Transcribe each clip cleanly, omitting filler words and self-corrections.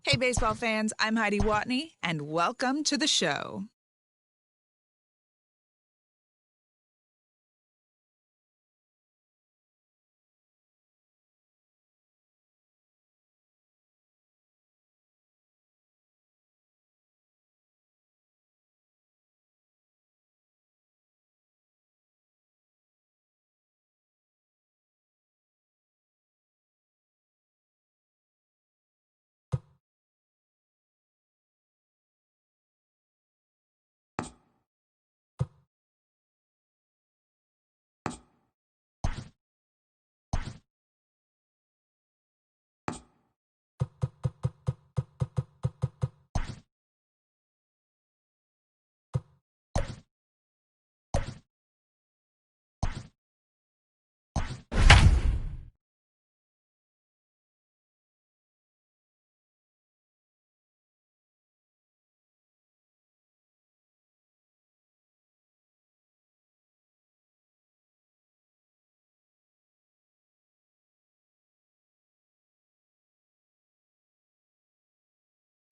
Hey, baseball fans, I'm Heidi Watney, and welcome to the show.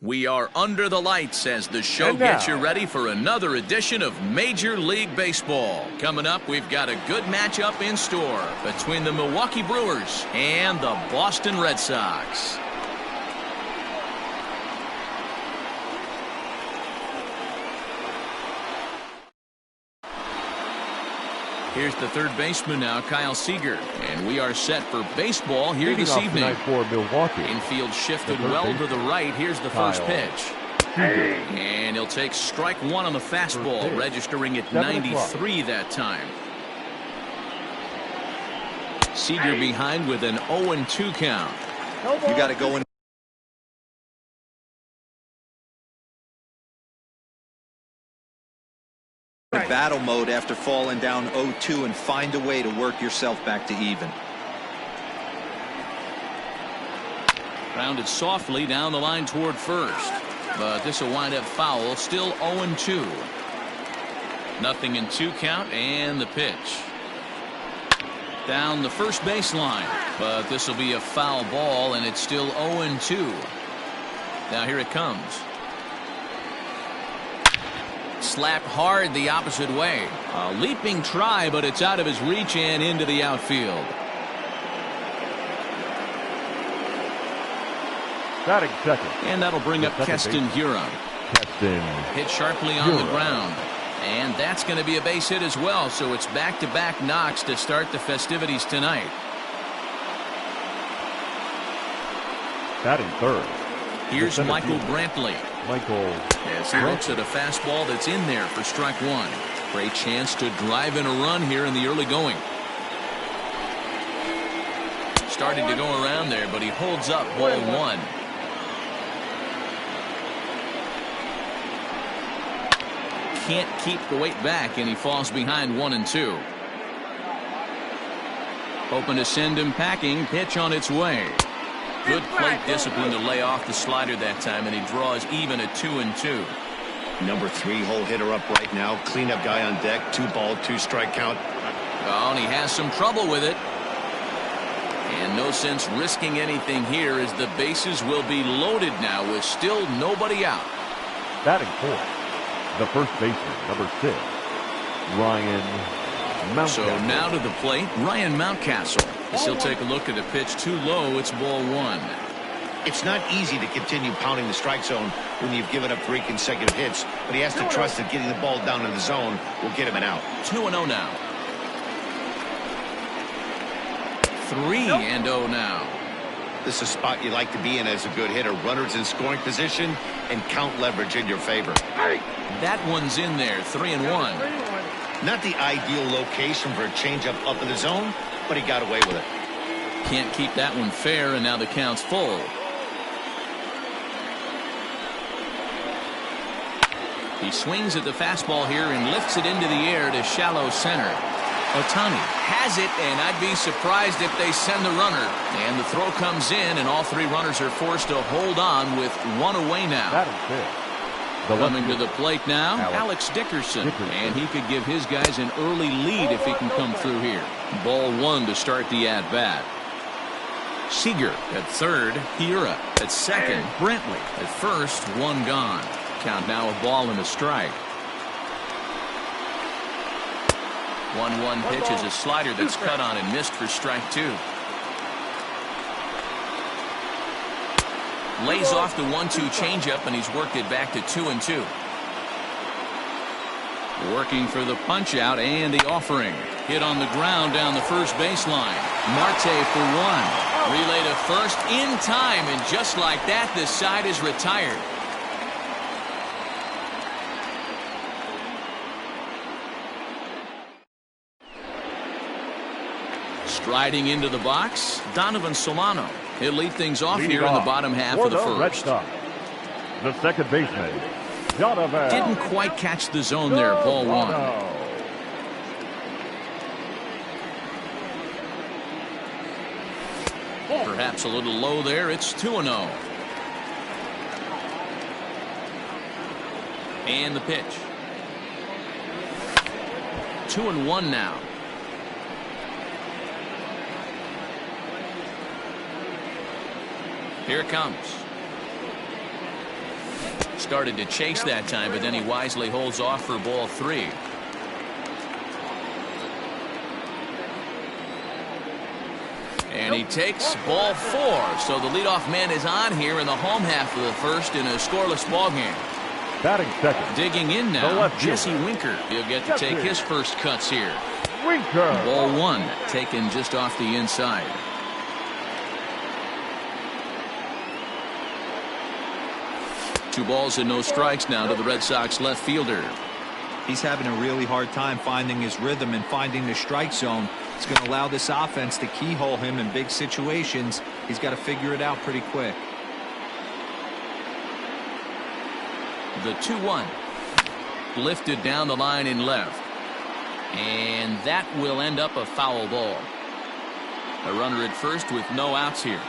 We are under the lights as the show gets you ready for another edition of Major League Baseball. Coming up, we've got a good matchup in store between the Milwaukee Brewers and the Boston Red Sox. Here's the third baseman now, Kyle Seager, and we are set for baseball here this evening. For Milwaukee. Infield shifted well to the right. Here's the first pitch. And he'll take strike one on the fastball, registering at 93 that time. Seager behind with an 0-2 count. You got to go in battle mode after falling down 0-2 and find a way to work yourself back to even. Grounded softly down the line toward first, but this will wind up foul. Still 0-2. Nothing in 2 count, and the pitch down the first baseline, but this will be a foul ball, and it's still 0-2. Now here it comes. Slapped hard the opposite way. A leaping try, but it's out of his reach and into the outfield. Batting second. And that'll bring up Keston Huron. Hit sharply on the ground. And that's going to be a base hit as well, so it's back-to-back knocks to start the festivities tonight. Batting third. Here's Michael Brantley. As he looks at a fastball that's in there for strike one. Great chance to drive in a run here in the early going. Starting to go around there, but he holds up ball one. Can't keep the weight back, and he falls behind 1-2. Hoping to send him packing. Pitch on its way. Good plate discipline to lay off the slider that time, and he draws even at 2-2. Number 3 hole hitter up right now. Cleanup guy on deck. 2 ball, 2 strike count. Oh, and he has some trouble with it. And no sense risking anything here as the bases will be loaded now with still nobody out. Batting fourth. The first baseman, number 6, Ryan Mountcastle. So now to the plate, Ryan Mountcastle. As he'll take a look at a pitch too low, it's ball one. It's not easy to continue pounding the strike zone when you've given up 3 consecutive hits, but he has to trust that getting the ball down in the zone will get him an out. 2-0 now. 3-0 now. This is a spot you like to be in as a good hitter. Runners in scoring position and count leverage in your favor. That one's in there, 3-1. Not the ideal location for a changeup up in the zone, but he got away with it. Can't keep that one fair, and now the count's full. He swings at the fastball here and lifts it into the air to shallow center. Ohtani has it, and I'd be surprised if they send the runner. And the throw comes in, and all 3 runners are forced to hold on with 1 away now. Coming to the plate now, Alex Dickerson. And he could give his guys an early lead if he can come through here. Ball 1 to start the at-bat. Seager at third. Hira at second. Brentley at first. One gone. Count now a ball and a strike. 1-1 pitch is a slider that's cut on and missed for strike two. Lays off the 1-2 changeup, and he's worked it back to 2-2. Working for the punch out and the offering. Hit on the ground down the first baseline. Marte for one. Relay to first in time, and just like that, this side is retired. Striding into the box, Donovan Solano. He'll lead things off here in the bottom half of the first. The second baseman, Donovan. Didn't quite catch the zone there, ball one. Perhaps a little low there. It's 2-0. And the pitch. 2-1 now. Here it comes. Started to chase that time, but then he wisely holds off for ball three. And he takes ball four. So the leadoff man is on here in the home half of the first in a scoreless ball game. Batting second. Digging in now, Jesse Winker. He'll get to take his first cuts here. Winker. Ball one, taken just off the inside. Two balls and no strikes now to the Red Sox left fielder. He's having a really hard time finding his rhythm and finding the strike zone. It's going to allow this offense to keyhole him in big situations. He's got to figure it out pretty quick. The 2-1. Lifted down the line in left. And that will end up a foul ball. A runner at first with no outs here.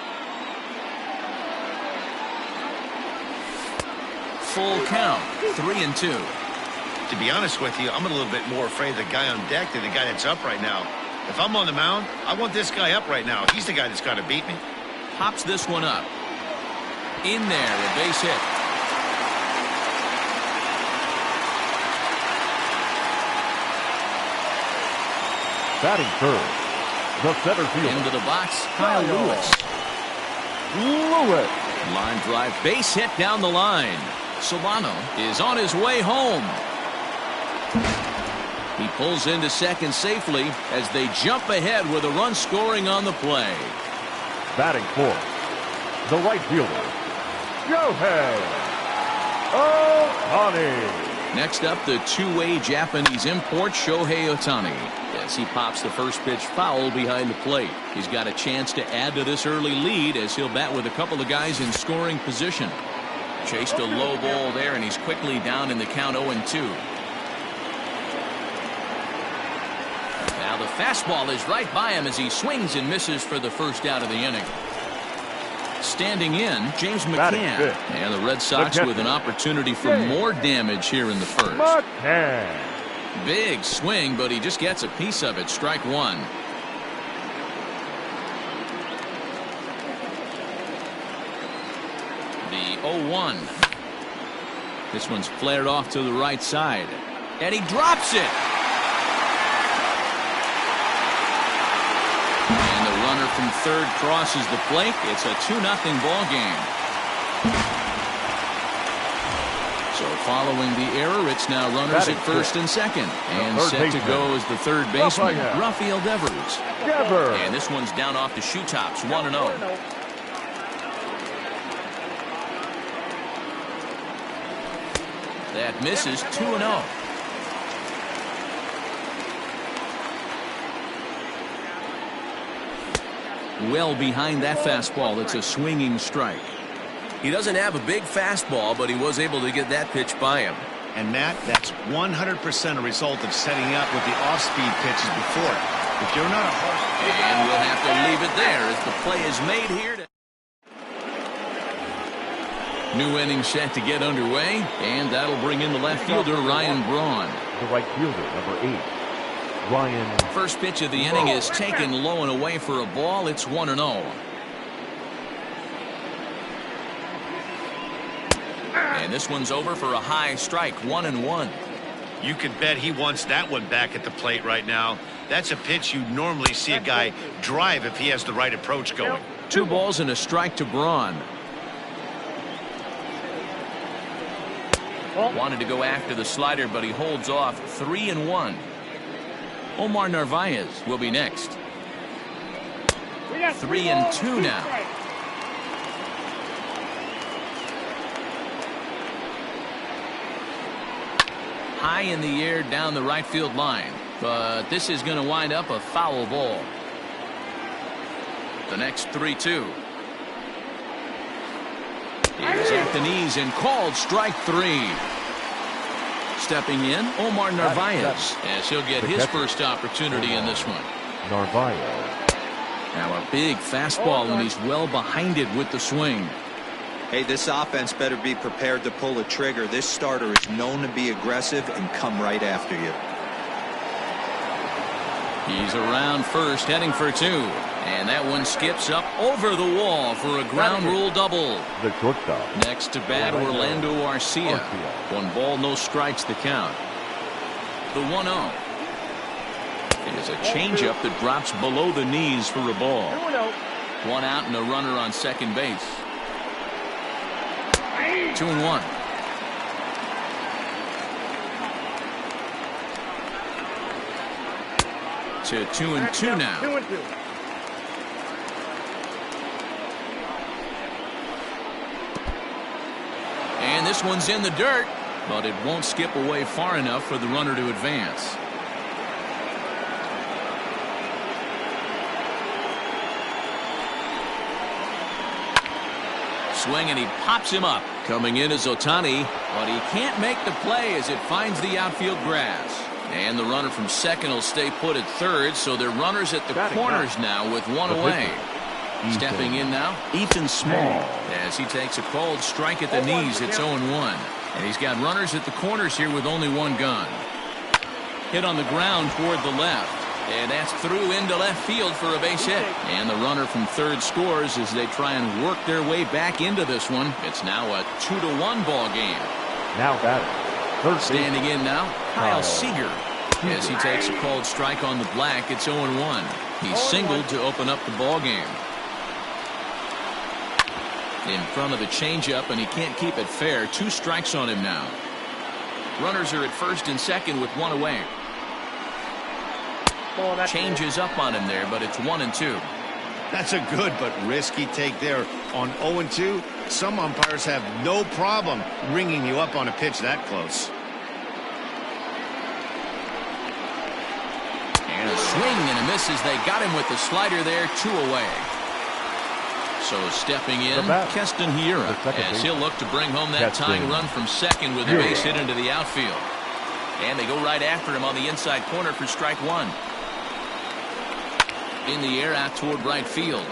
Full count, 3-2. To be honest with you, I'm a little bit more afraid of the guy on deck than the guy that's up right now. If I'm on the mound, I want this guy up right now. He's the guy that's got to beat me. Pops this one up. In there, a base hit. Batting third, the center fielder. Into the box, Kyle Lewis. Line drive, base hit down the line. Solano is on his way home. He pulls into second safely as they jump ahead with a run scoring on the play. Batting fourth, the right fielder, Shohei Ohtani. Next up, the two-way Japanese import, Shohei Ohtani. As he pops the first pitch foul behind the plate. He's got a chance to add to this early lead as he'll bat with a couple of guys in scoring position. Chased a low ball there, and he's quickly down in the count 0-2. Now the fastball is right by him as he swings and misses for the first out of the inning. Standing in, James McCann. And the Red Sox with an opportunity for more damage here in the first. Big swing, but he just gets a piece of it. Strike one. The 0-1. This one's flared off to the right side. And he drops it. And the runner from third crosses the plate. It's a 2-0 ball game. So following the error, it's now runners at first and second. And set to go is the third baseman, Rafael Devers. And this one's down off the shoe tops, 1-0. That misses, 2-0. Well behind that fastball, it's a swinging strike. He doesn't have a big fastball, but he was able to get that pitch by him. And Matt, that's 100% a result of setting up with the off-speed pitches before. If you're not a horse... And we'll have to leave it there as the play is made here. New inning set to get underway, and that'll bring in the left fielder, Ryan Braun. The right fielder, number 8, Ryan. First pitch of the inning is taken low and away for a ball. It's 1-0. And this one's over for a high strike, 1-1. You could bet he wants that one back at the plate right now. That's a pitch you normally see a guy drive if he has the right approach going. 2 balls and a strike to Braun. Wanted to go after the slider, but he holds off. 3-1. Omar Narvaez will be next. 3-2 now. High in the air down the right field line, but this is going to wind up a foul ball. The next 3-2. He's at the knees and called strike 3. Stepping in, Omar Narvaez, as he'll get his first opportunity in this one. Narvaez. Now a big fastball, and he's well behind it with the swing. Hey, this offense better be prepared to pull a trigger. This starter is known to be aggressive and come right after you. He's around first, heading for 2. And that one skips up over the wall for a ground rule double. The shortstop. Next to bat, Orlando Arcia. 1 ball, no strikes the count. The 1-0. It is a changeup that drops below the knees for a ball. 1 out and a runner on second base. 2-1. To 2-2 now. 2-2. And this one's in the dirt, but it won't skip away far enough for the runner to advance. Swing, and he pops him up. Coming in is Ohtani, but he can't make the play as it finds the outfield grass. And the runner from second will stay put at third, so they're runners at the corners now with 1 away. Stepping in now, Ethan Small, as he takes a called strike at the knees. It's 0-1. And he's got runners at the corners here with only 1 gun. Hit on the ground toward the left. And that's through into left field for a base hit. And the runner from third scores as they try and work their way back into this one. It's now a 2-1 ball game. Now batting. Third Standing in now, Kyle Seager. As he takes a called strike on the black, it's 0-1. He's singled to open up the ball game. In front of the changeup, and he can't keep it fair. 2 strikes on him now. Runners are at first and second with 1 away. Changes up on him there, but it's 1-2. That's a good but risky take there. On 0-2, some umpires have no problem ringing you up on a pitch that close. And a swing and a miss as they got him with the slider there. 2 away. So stepping in, Keston Hiura, as he'll look to bring home that tying run from second with a base hit into the outfield. And they go right after him on the inside corner for strike 1. In the air out toward right field.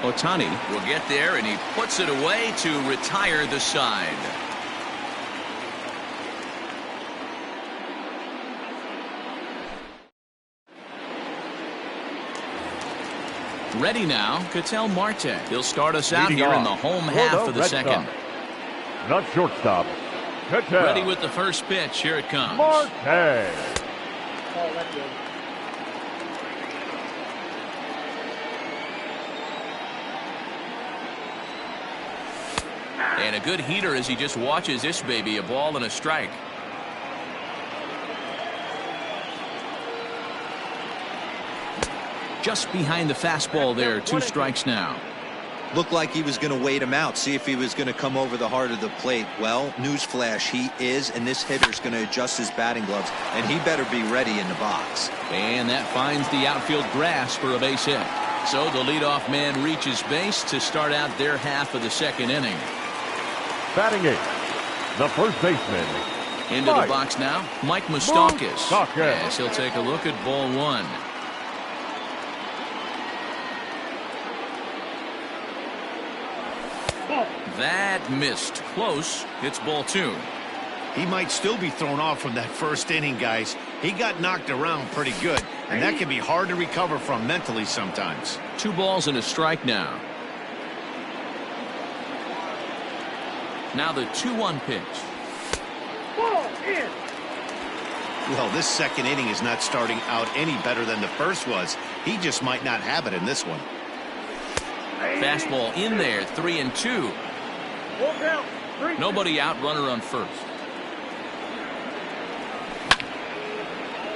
Ohtani will get there, and he puts it away to retire the side. Ready now, Ketel Marte. He'll start us out here in the home half of the second. Not shortstop. Ketel. Ready with the first pitch. Here it comes. Marte. Oh, that's good. And a good heater as he just watches this baby. A ball and a strike. Just behind the fastball there. 2 strikes now. Looked like he was going to wait him out, see if he was going to come over the heart of the plate. Well, newsflash, he is, and this hitter's going to adjust his batting gloves, and he better be ready in the box. And that finds the outfield grass for a base hit. So the leadoff man reaches base to start out their half of the second inning. Batting 8th, the first baseman. Into the box now, Mike Moustakas, as he'll take a look at ball 1. That missed. Close. It's ball 2. He might still be thrown off from that first inning, guys. He got knocked around pretty good, and that can be hard to recover from mentally sometimes. 2 balls and a strike now. Now the 2-1 pitch. Ball in. Well, this second inning is not starting out any better than the first was. He just might not have it in this one. Fastball in there, 3-2. Full count. 3-2. Nobody out, runner on first.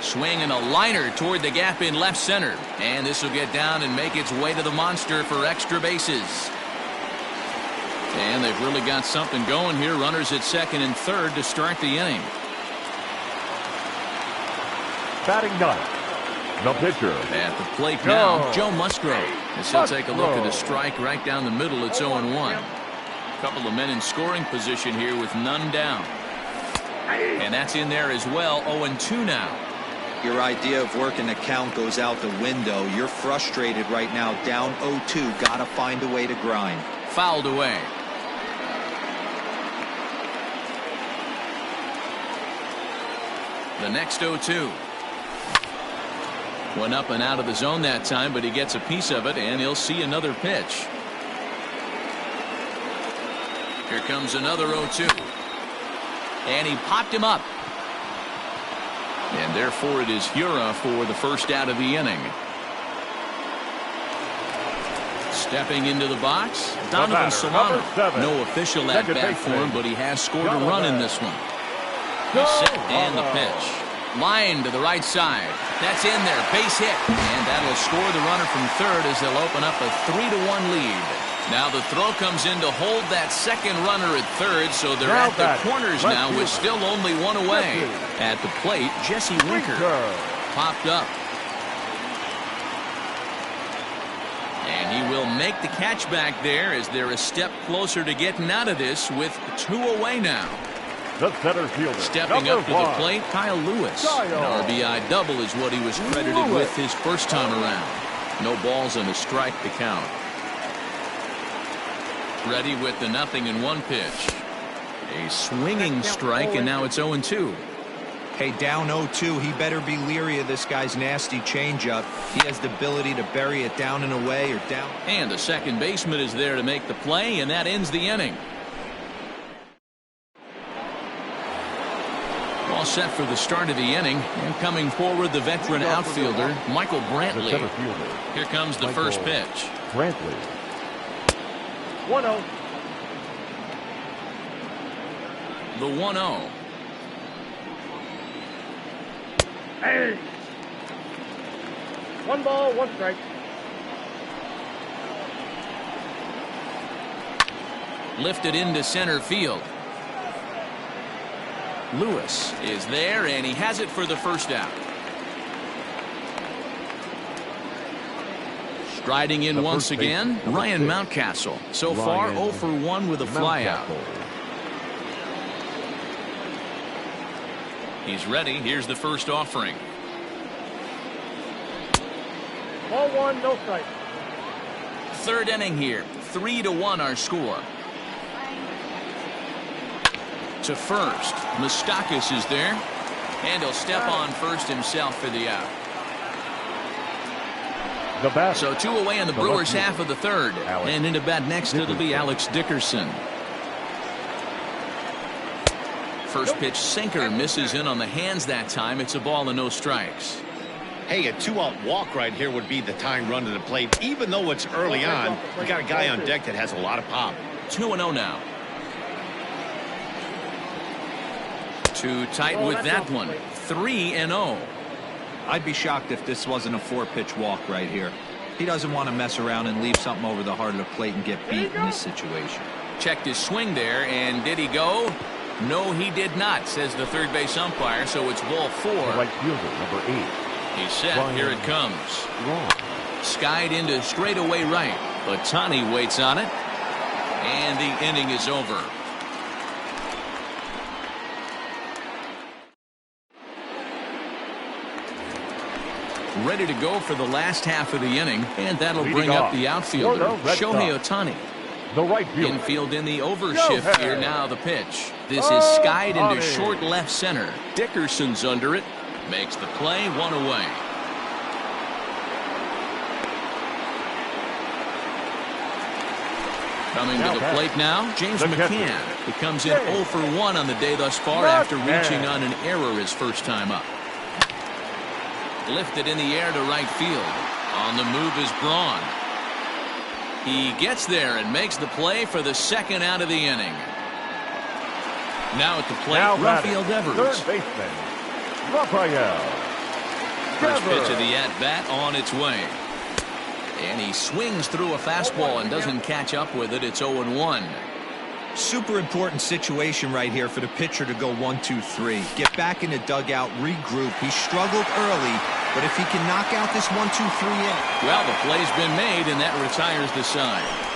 Swing and a liner toward the gap in left center. And this will get down and make its way to the monster for extra bases. And they've really got something going here. Runners at second and third to start the inning. Batting ninth, the pitcher. At the plate now, Joe Musgrove. As he'll take a look at a strike right down the middle. It's 0-1. A couple of men in scoring position here with none down. And that's in there as well. 0-2 now. Your idea of working the count goes out the window. You're frustrated right now, down 0-2. Got to find a way to grind. Fouled away. The next 0-2. Went up and out of the zone that time, but he gets a piece of it, and he'll see another pitch. Here comes another 0-2. And he popped him up. And therefore it is Hura for the first out of the inning. Stepping into the box, Donovan Solano. No official at-bat for him, but he has scored a run in this one. He's set, and the pitch. Line to the right side. That's in there. Base hit. And that'll score the runner from third as they'll open up a 3-1 lead. Now the throw comes in to hold that second runner at third, so they're at the corners now with still only one away. At the plate, Jesse Winker popped up. And he will make the catch back there as they're a step closer to getting out of this with 2 away now. The center fielder. Stepping up to the plate, Kyle Lewis. An RBI double is what he was credited with his first time around. No balls and a strike to count. Ready with the 0-1 pitch. A swinging strike, and now it's 0-2. Hey, down 0-2. He better be leery of this guy's nasty changeup. He has the ability to bury it down and away or down. And the second baseman is there to make the play, and that ends the inning. All set for the start of the inning, and coming forward the veteran outfielder Michael Brantley. Here comes the first pitch. Brantley. 1-0. The 1-0. Hey. 1 ball, 1 strike. Lifted into center field. Lewis is there, and he has it for the first out. Striding in once again, Ryan Mountcastle. So far, 0 for 1 with a flyout. He's ready. Here's the first offering. Ball 1, no strike. Third inning here. 3-1 our score. To first. Moustakis is there. And he'll step on first himself for the out. So 2 away in the Brewers' half of the third. And into bat next, it'll be Alex Dickerson. First pitch sinker misses in on the hands that time. It's a ball and no strikes. Hey, a 2-out walk right here would be the time run to the plate. Even though it's early on, we got a guy on deck that has a lot of pop. 2-0 now. Too tight with that one. 3-0. I'd be shocked if this wasn't a 4-pitch walk right here. He doesn't want to mess around and leave something over the heart of the plate and get beat in this situation. Checked his swing there, and did he go? No, he did not, says the third base umpire, so it's ball 4. Right fielder, number 8. He's set. Here it comes. Skied into straightaway right. Ohtani waits on it. And the inning is over. Ready to go for the last half of the inning, and that'll bring up the outfielder, Shohei Ohtani. The right fielder. Infield in the overshift here. Now the pitch. This is skied into short left center. Dickerson's under it. Makes the play. 1 away. Coming to the plate now, James The McCann. catcher. He comes in 0 for 1 on the day thus far after reaching on an error his first time up. Lifted in the air to right field. On the move is Braun. He gets there and makes the play for the second out of the inning. Now at the plate, Rafael Devers. Third baseman, Rafael. First pitch of the at-bat on its way. And he swings through a fastball and doesn't catch up with it. It's 0-1. Super important situation right here for the pitcher to go 1-2-3. Get back in the dugout, regroup. He struggled early, but if he can knock out this 1-2-3 inning. Well, the play's been made, and that retires the side.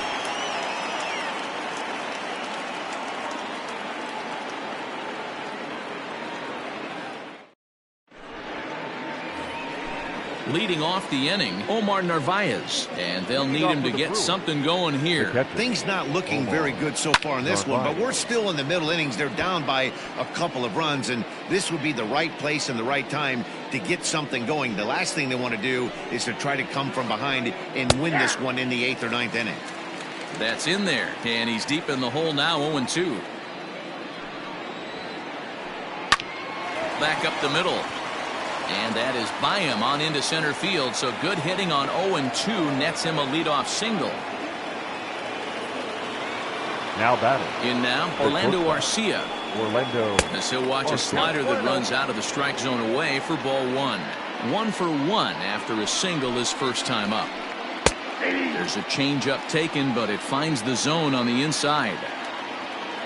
Leading off the inning, Omar Narvaez, and they'll need him to get something going here. Things not looking very good so far in this one, but we're still in the middle innings. They're down by a couple of runs, and this would be the right place and the right time to get something going. The last thing they want to do is to try to come from behind and win this one in the 8th or 9th inning. That's in there, and he's deep in the hole now, 0-2. Back up the middle. And that is by him on into center field. So good hitting on 0-2 nets him a leadoff single. Now batting. In now, Orlando Arcia. Orlando. As he'll watch a slider that runs out of the strike zone away for ball 1. 1 for 1 after a single his first time up. There's a changeup taken, but it finds the zone on the inside.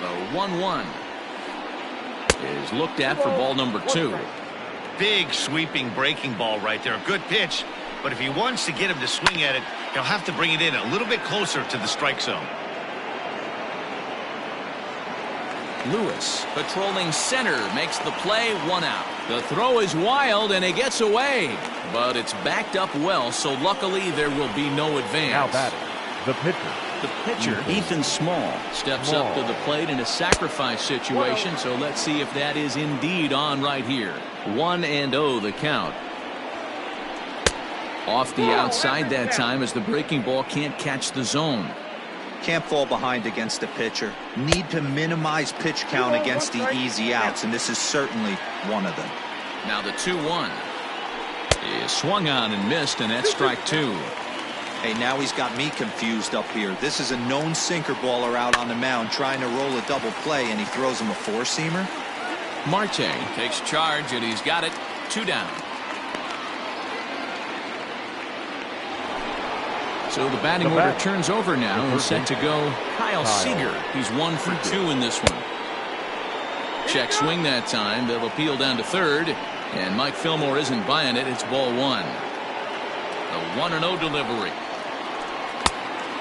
The 1-1 is looked at for ball number 2. Big sweeping breaking ball right there. A good pitch, but if he wants to get him to swing at it, he'll have to bring it in a little bit closer to the strike zone. Lewis patrolling center makes the play, 1 out. The throw is wild and it gets away, but it's backed up well, so luckily there will be no advance. Now batting. The pitcher. The pitcher, Ethan Small, steps up to the plate in a sacrifice situation, so let's see if that is indeed on right here. 1-0 the count. Off the outside that time as the breaking ball can't catch the zone. Can't fall behind against the pitcher. Need to minimize pitch count against the easy outs, and this is certainly one of them. Now the 2-1 is swung on and missed, and that's strike 2. Hey, now he's got me confused up here. This is a known sinker baller out on the mound trying to roll a double play, and he throws him a 4-seamer. Marte takes charge, and he's got it. 2 down. So the batting order turns over now and set to go Kyle Seager. He's 1 for 2 in this one. Check swing that time. They'll appeal down to third, and Mike Fillmore isn't buying it. It's ball 1. The 1-0 delivery.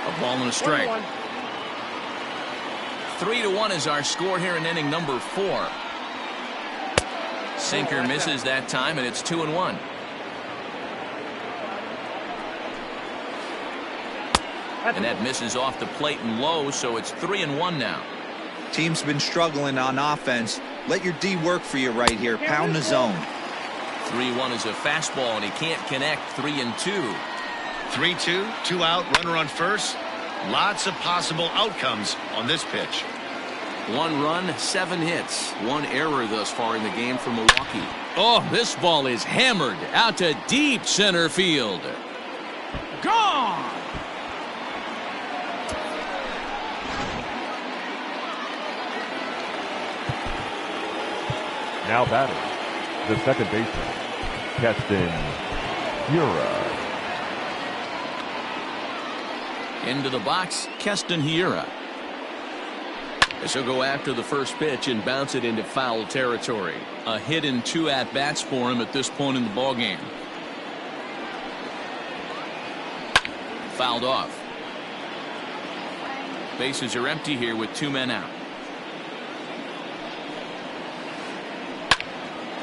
A ball and a strike. 3-1 is our score here in inning number 4. Sinker misses that time, and it's 2-1. And that misses off the plate and low, so it's 3-1 now. Team's been struggling on offense. Let your D work for you right here. Pound the zone. 3-1 is a fastball, and he can't connect. 3-2. 3-2, 2 out, runner on first. Lots of possible outcomes on this pitch. 1 run, 7 hits. 1 error thus far in the game for Milwaukee. Oh, this ball is hammered out to deep center field. Gone! Now batting. The second baseman, Keston Hiura. Into the box, Keston Hiura. As he'll go after the first pitch and bounce it into foul territory. A hit in 2 at-bats for him at this point in the ballgame. Fouled off. Bases are empty here with 2 men out.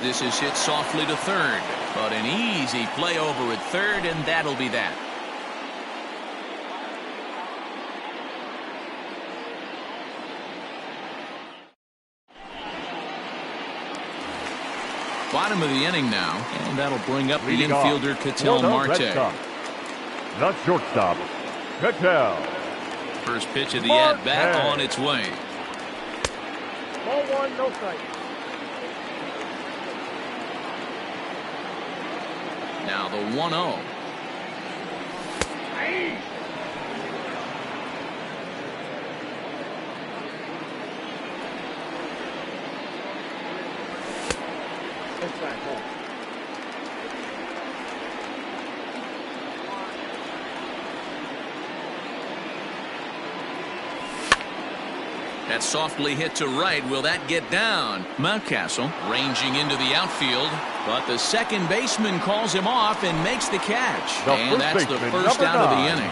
This is hit softly to third, but an easy play over at third, and that'll be that. Bottom of the inning now, and that'll bring up the infielder Ketel Marte. The shortstop, Ketel First pitch of the at-bat on its way. Ball one, no strike. Now the 1-0. Inside, home. That's softly hit to right. Will that get down? Mountcastle ranging into the outfield, but the second baseman calls him off and makes the catch. And that's the first out of the inning.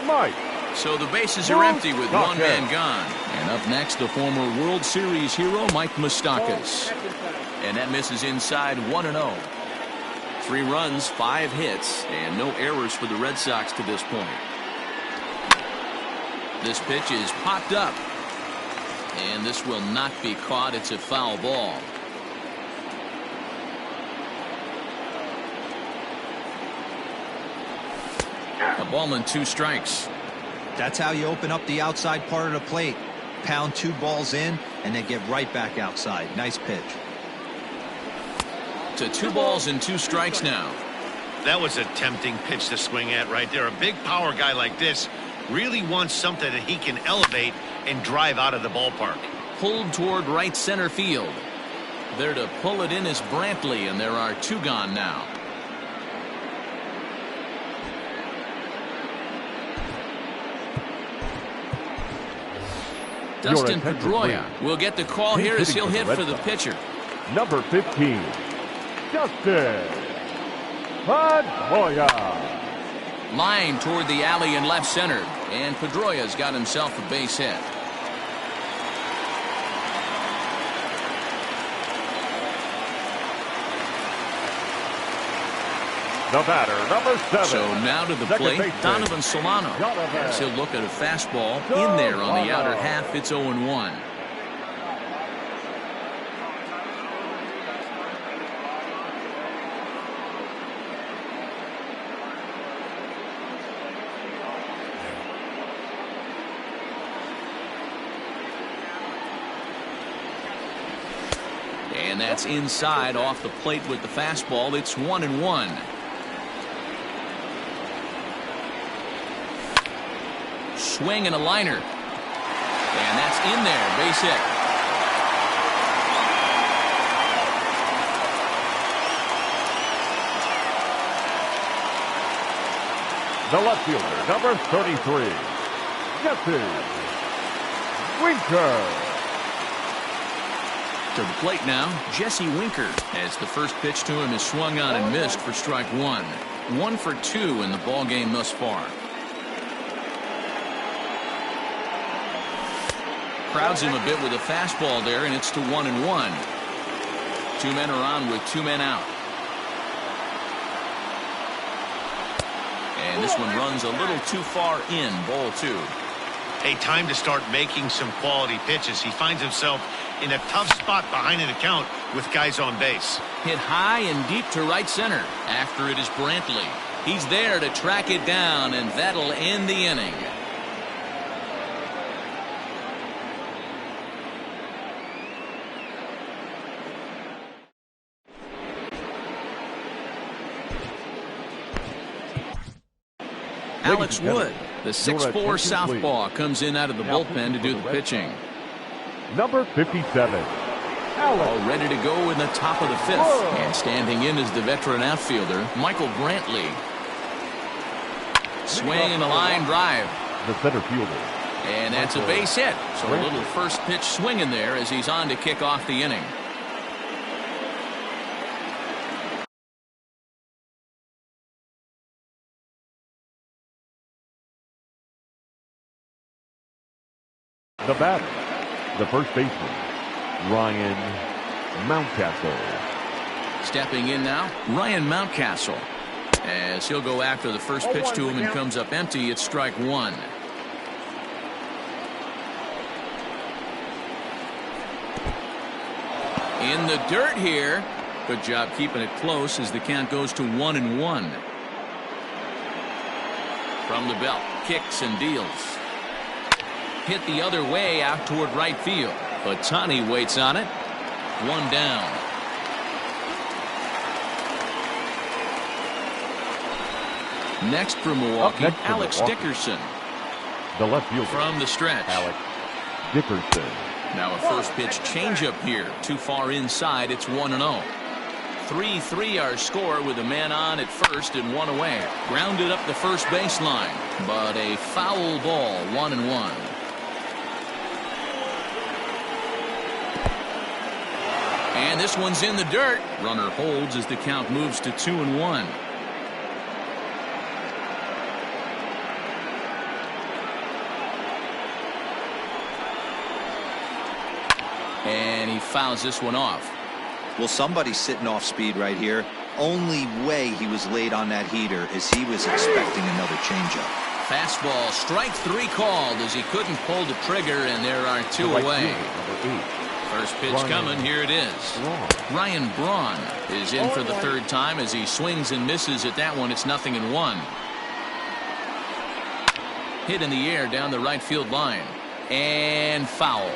Mike. So the bases are empty with one man gone. And up next, the former World Series hero, Mike Moustakas. And that misses inside 1-0. 3 runs, 5 hits, and no errors for the Red Sox to this point. This pitch is popped up. And this will not be caught. It's a foul ball. A ball and 2 strikes. That's how you open up the outside part of the plate. Pound 2 balls in and then get right back outside. Nice pitch. To 2 balls and 2 strikes now. That was a tempting pitch to swing at right there. A big power guy like this really wants something that he can elevate and drive out of the ballpark. Pulled toward right center field. There to pull it in is Brantley, and there are 2 gone now. Dustin Pedroia will get the call here as he'll hit for the pitcher. Number 15, Dustin Pedroia. Line toward the alley in left center, and Pedroia's got himself a base hit. The batter, number 7. So now to the plate, Donovan Solano. As he'll look at a fastball in there on the outer half. It's 0-1. And that's inside off the plate with the fastball. It's 1-1. Swing and a liner. And that's in there. Base hit. The left fielder, number 33, Jesse Winker. To the plate now, Jesse Winker, as the first pitch to him is swung on and missed for strike 1. 1 for 2 in the ball game thus far. Crowds him a bit with a fastball there, and it's to 1-1. 2 men are on with 2 men out. And this one runs a little too far in. Ball 2. Hey, time to start making some quality pitches. He finds himself in a tough spot behind an account with guys on base. Hit high and deep to right center. After it is Brantley. He's there to track it down, and that'll end the inning. Alex Wood, the 6'4" southpaw, comes in out of the bullpen to do the pitching. Number 57, All ready to go in the top of the 5th. And standing in is the veteran outfielder, Michael Brantley. Swing and a line drive. the center fielder. And that's a base hit. So a little first pitch swing in there as he's on to kick off the inning. The batter, the first baseman, Ryan Mountcastle. Stepping in now, Ryan Mountcastle. As he'll go after the first pitch to him and comes up empty, it's strike one. In the dirt here. Good job keeping it close as the count goes to 1-1. From the belt, kicks and deals. hit the other way out toward right field. Ohtani waits on it. One down. Next for Milwaukee, Alex Dickerson. The left fielder. From the stretch. Alex Dickerson. Now a first pitch changeup here. Too far inside. It's 1-0. 3-3 our score with a man on at first and one away. Grounded up the first baseline, but a foul ball. 1-1. And this one's in the dirt. Runner holds as the count moves to 2-1. And he fouls this one off. Well, somebody's sitting off speed right here. Only way he was late on that heater is he was expecting another changeup. Fastball, strike 3 called as he couldn't pull the trigger, and there are 2 away. First pitch coming, here it is. Ryan Braun is in for the 3rd time as he swings and misses at that one. It's 0-1. Hit in the air down the right field line. And foul.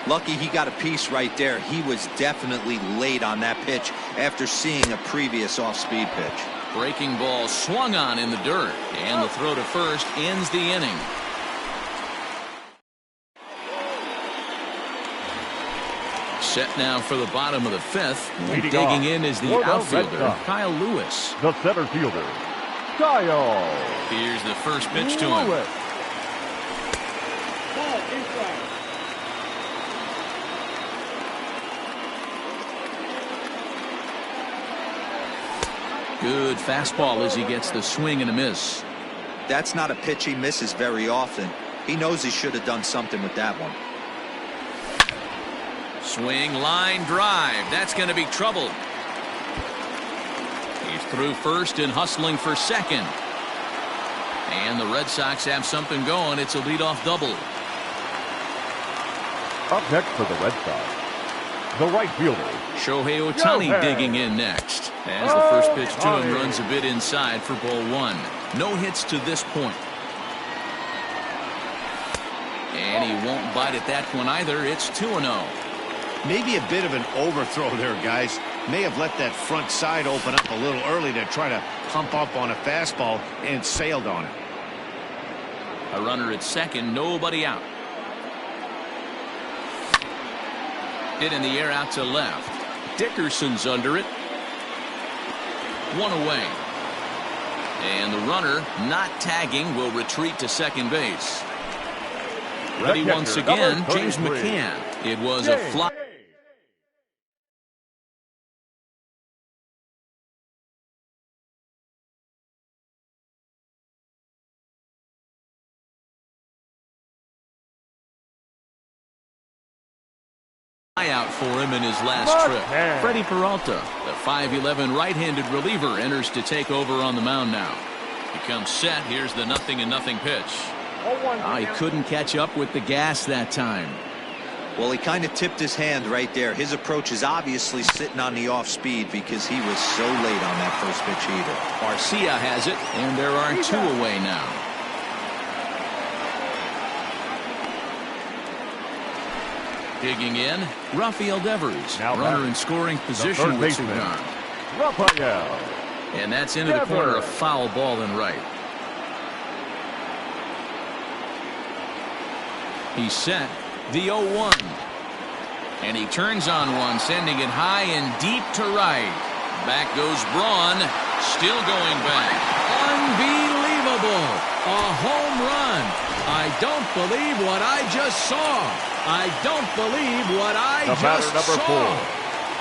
Lucky he got a piece right there. He was definitely late on that pitch after seeing a previous off-speed pitch. Breaking ball swung on in the dirt, and the throw to first ends the inning. Set now for the bottom of the 5th. Digging in is the outfielder, Kyle Lewis. The center fielder, Kyle. Here's the first pitch to him. Ball inside. Good fastball as he gets the swing and a miss. That's not a pitch he misses very often. He knows he should have done something with that one. Swing, line drive. That's going to be trouble. He's through first and hustling for second. And the Red Sox have something going. It's a leadoff double. Up next for the Red Sox, the right fielder, Shohei Ohtani digging in next. As the first pitch to him runs a bit inside for ball 1. No hits to this point. And he won't bite at that one either. It's 2-0. Maybe a bit of an overthrow there, guys. May have let that front side open up a little early to try to pump up on a fastball and sailed on it. A runner at second, nobody out. Hit in the air out to left. Dickerson's under it. One away. And the runner, not tagging, will retreat to second base. Ready once again, James McCann. It was a fly. Out for him in his last trip. Freddie Peralta, the 5'11" right-handed reliever, enters to take over on the mound now. He comes set. Here's the 0-0 pitch. He couldn't catch up with the gas that time. Well, he kind of tipped his hand right there. His approach is obviously sitting on the off speed because he was so late on that first pitch heater. Garcia has it, and there are 2 away now. Digging in, Rafael Devers, runner in scoring position with Sudan. Rafael. And that's into the corner, a foul ball and right. He's set, the 0-1. And he turns on one, sending it high and deep to right. Back goes Braun, still going back. Unbelievable! A home run. I don't believe what I just saw. I don't believe what I just saw.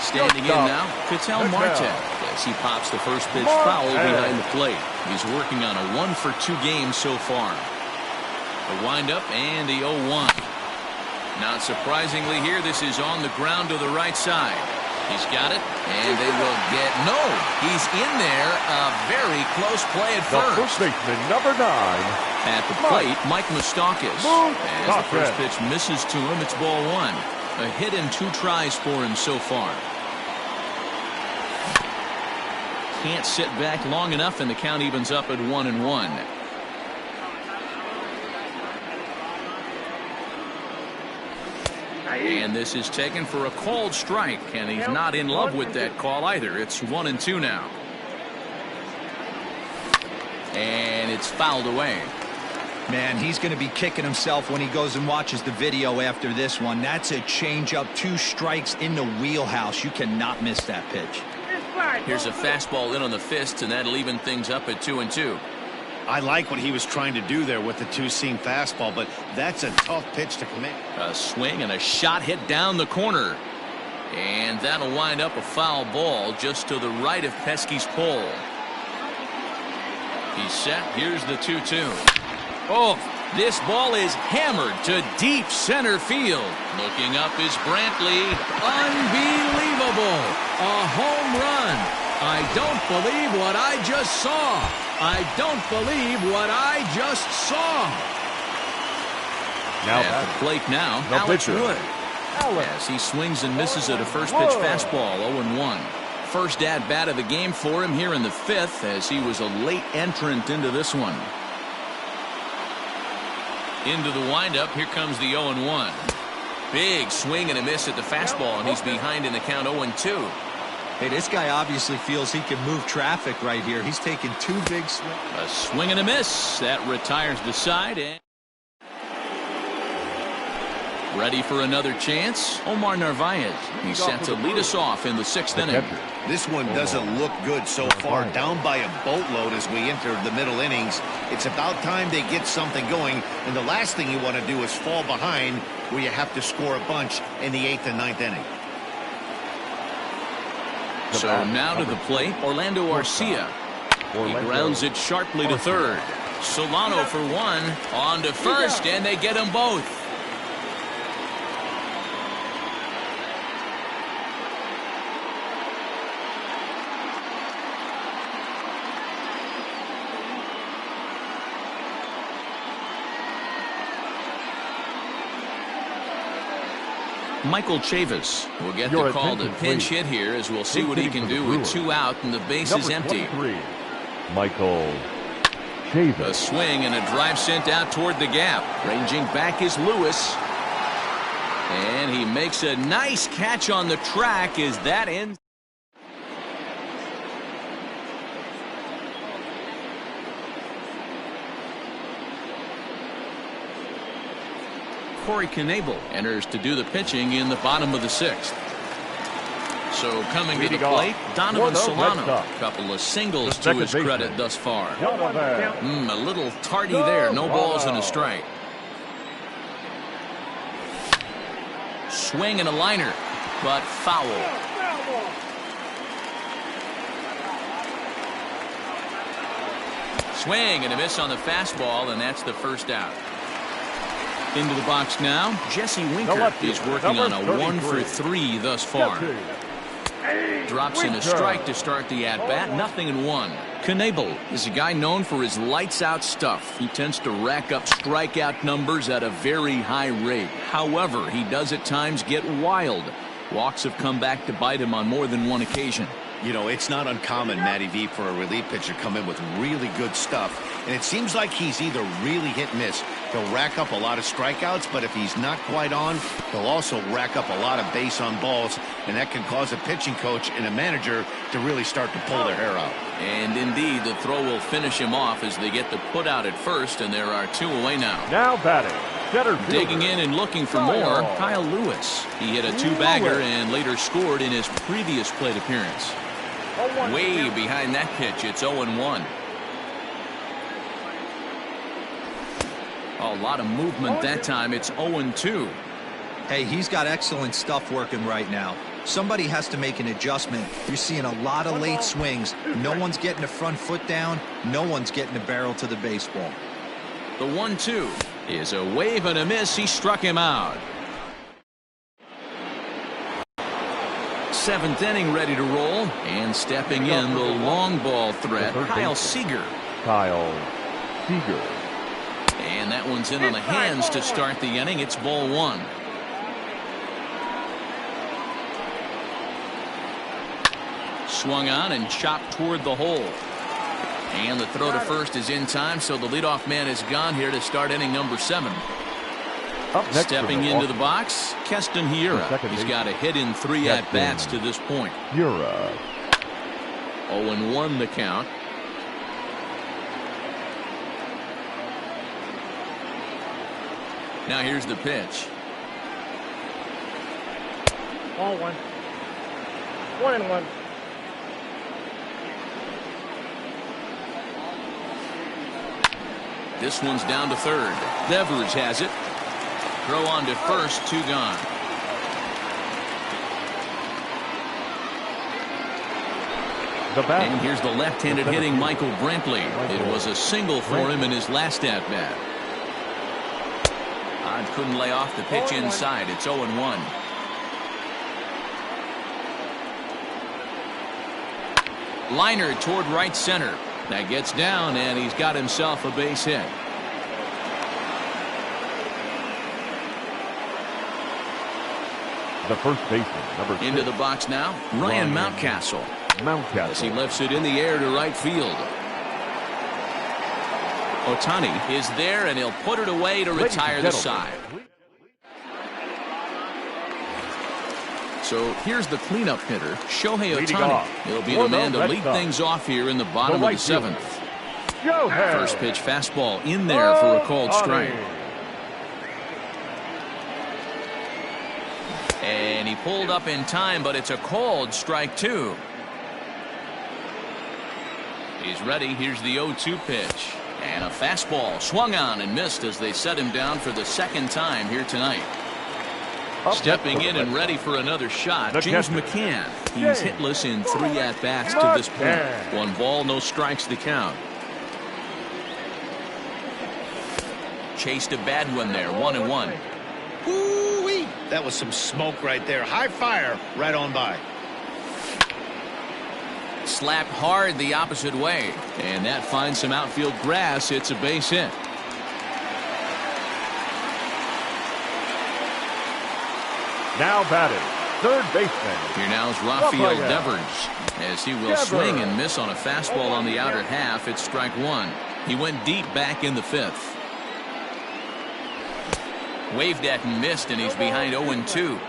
Standing in now, Ketel Marte as he pops the first pitch foul behind the plate. He's working on a 1-for-2 game so far. The windup and the 0-1. Not surprisingly here, this is on the ground to the right side. He's got it, and they will get no. He's in there. A very close play at first. The first baseman, number 9. At the plate, Mike Moustakas. As the first pitch misses to him, it's ball 1. A hit and 2 tries for him so far. Can't sit back long enough, and the count evens up at 1-1. And this is taken for a called strike, and he's not in love with that call either. It's 1-2 now. And it's fouled away. Man, he's going to be kicking himself when he goes and watches the video after this one. That's a changeup, 2 strikes in the wheelhouse. You cannot miss that pitch. Here's a fastball in on the fist, and that'll even things up at 2-2. I like what he was trying to do there with the 2-seam fastball, but that's a tough pitch to commit. A swing and a shot hit down the corner. And that'll wind up a foul ball just to the right of Pesky's pole. He's set. Here's the 2-2. Oh, this ball is hammered to deep center field. Looking up is Brantley. Unbelievable. A home run. I don't believe what I just saw. I don't believe what I just saw. Now at the plate now, the Alex pitcher. Wood. As he swings and misses at a first pitch fastball, 0-1. First at bat of the game for him here in the 5th, as he was a late entrant into this one. Into the windup, here comes the 0-1. Big swing and a miss at the fastball, and he's behind in the count 0-2. Hey, this guy obviously feels he can move traffic right here. He's taking 2 big swings. A swing and a miss. That retires the side. And ready for another chance. Omar Narvaez. He's set to lead us off in the 6th inning. This one doesn't look good so far. Down by a boatload as we enter the middle innings. It's about time they get something going. And the last thing you want to do is fall behind where you have to score a bunch in the 8th and 9th inning. So now to the plate, Orlando Arcia. He grounds it sharply to third. Solano for 1, on to first, and they get them both. Michael Chavis will get the call to pinch hit here, as we'll see what he can do with 2 out and the base is empty. Michael Chavis. A swing and a drive sent out toward the gap. Ranging back is Lewis. And he makes a nice catch on the track as that ends. Corey Knebel enters to do the pitching in the bottom of the 6th. So coming to the plate, Donovan Solano. A couple of singles to his credit thus far. A little tardy there. No balls and a strike. Swing and a liner, but foul. Swing and a miss on the fastball, and that's the first out. Into the box now, Jesse Winker is working on a 1-for-3 thus far. Drops in a strike to start the at-bat, 0-1. Knebel is a guy known for his lights-out stuff. He tends to rack up strikeout numbers at a very high rate. However, he does at times get wild. Walks have come back to bite him on more than one occasion. You know, it's not uncommon, Matty V, for a relief pitcher to come in with really good stuff. And it seems like he's either really hit and miss. He'll rack up a lot of strikeouts, but if he's not quite on, he'll also rack up a lot of base on balls. And that can cause a pitching coach and a manager to really start to pull their hair out. And indeed, the throw will finish him off as they get the put out at first, and there are 2 away now. Now batting, center fielder. Digging in and looking for more, Kyle Lewis. He hit a 2-bagger and later scored in his previous plate appearance. Way behind that pitch, it's 0-1. A lot of movement that time. It's 0-2. Hey, he's got excellent stuff working right now. Somebody has to make an adjustment. You're seeing a lot of late swings. No one's getting the front foot down. No one's getting the barrel to the baseball. The 1-2 is a wave and a miss. He struck him out. 7th inning ready to roll, and stepping in the long ball threat, Kyle Seager. And that one's in on the hands to start the inning. It's ball 1. Swung on and chopped toward the hole. And the throw to first is in time, so the leadoff man is gone here to start inning number 7. Up next Stepping into the box, Keston Hiura. He's got a hit in 3 at-bats to this point. Hiura. 0-1 the count. Now here's the pitch. Ball 1. 1-1. This one's down to third. Devers has it. Throw on to first, 2 gone. And here's the left-handed hitting Michael Brantley. It was a single for him in his last at-bat. Odd couldn't lay off the pitch inside. It's 0-1. Liner toward right center. That gets down, and he's got himself a base hit. The first baseman, number 6. Into the box now, Ryan Mountcastle. As he lifts it in the air to right field. Ohtani is there, and he'll put it away to retire the side. So here's the cleanup hitter, Shohei Ohtani. He'll be the man to lead things off here in the bottom of the 7th. First pitch fastball in there for a called strike. And he pulled up in time, but it's a called strike 2. He's ready. Here's the 0-2 pitch. And a fastball swung on and missed as they set him down for the second time here tonight. Stepping in and ready for another shot, James McCann. He's hitless in 3 at-bats to this point. 1 ball, no strikes the count. Chased a bad one there, 1-1. Woo-wee! That was some smoke right there. High fire right on by. Slapped hard the opposite way, and that finds some outfield grass. It's a base hit. Now batting, third baseman. Here now is Rafael Devers, as he will swing and miss on a fastball on the outer half. It's strike 1. He went deep back in the 5th. Waved at and missed, and he's behind 0-2.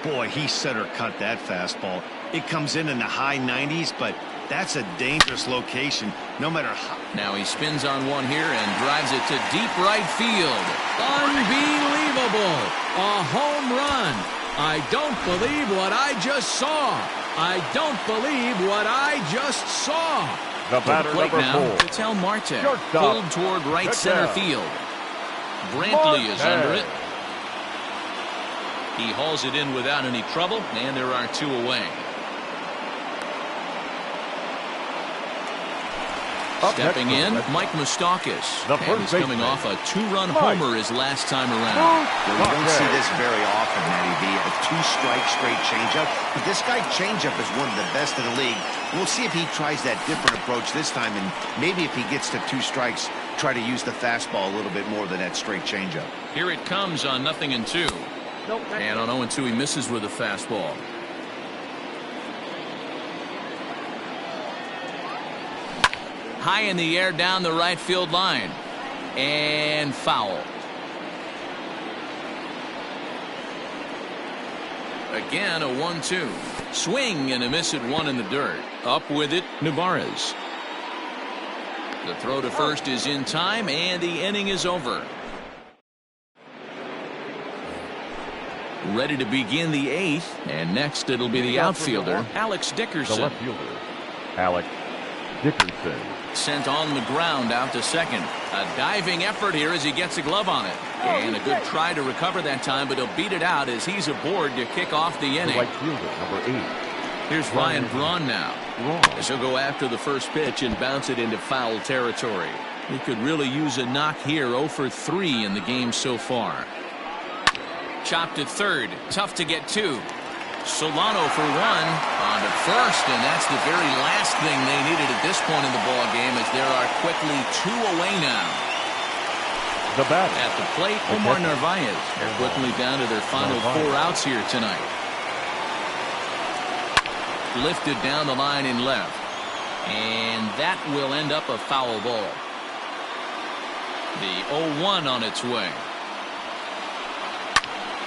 Boy, he center cut that fastball. It comes in the high 90s, but that's a dangerous location no matter how. Now he spins on one here and drives it to deep right field. Unbelievable. A home run. I don't believe what I just saw. I don't believe what I just saw. The batter, plate number now 4. Ketel Marte. Shortstop. Pulled toward right center field. Brantley is under it. He hauls it in without any trouble, and there are 2 away. Stepping in, Mike Moustakas. And he's coming off a 2-run homer his last time around. Well, you don't see this very often, Matty V. A 2-strike straight changeup. But this guy changeup is one of the best in the league. We'll see if he tries that different approach this time, and maybe if he gets to 2 strikes, try to use the fastball a little bit more than that straight changeup. Here it comes on 0-2. And on 0-2, he misses with a fastball. High in the air down the right field line. And foul. Again, a 1-2. Swing and a miss at 1 in the dirt. Up with it, Narvaez. The throw to first is in time, and the inning is over. Ready to begin the 8th, and next it'll be the outfielder, Alex Dickerson. The left fielder, Alex Dickerson. Sent on the ground out to second. A diving effort here as he gets a glove on it. And a good try to recover that time, but he'll beat it out as he's aboard to kick off the inning. The right fielder, number 8. Here's Ryan Braun now. As he'll go after the first pitch and bounce it into foul territory. He could really use a knock here. 0 for 3 in the game so far. Chopped at third. Tough to get to. Solano for 1 on to first, and that's the very last thing they needed at this point in the ball game, as there are quickly 2 away now. The bat at the plate, Omar Narvaez. They're quickly down to their final 4 outs here tonight. Lifted down the line in left, and that will end up a foul ball. The 0-1 on its way.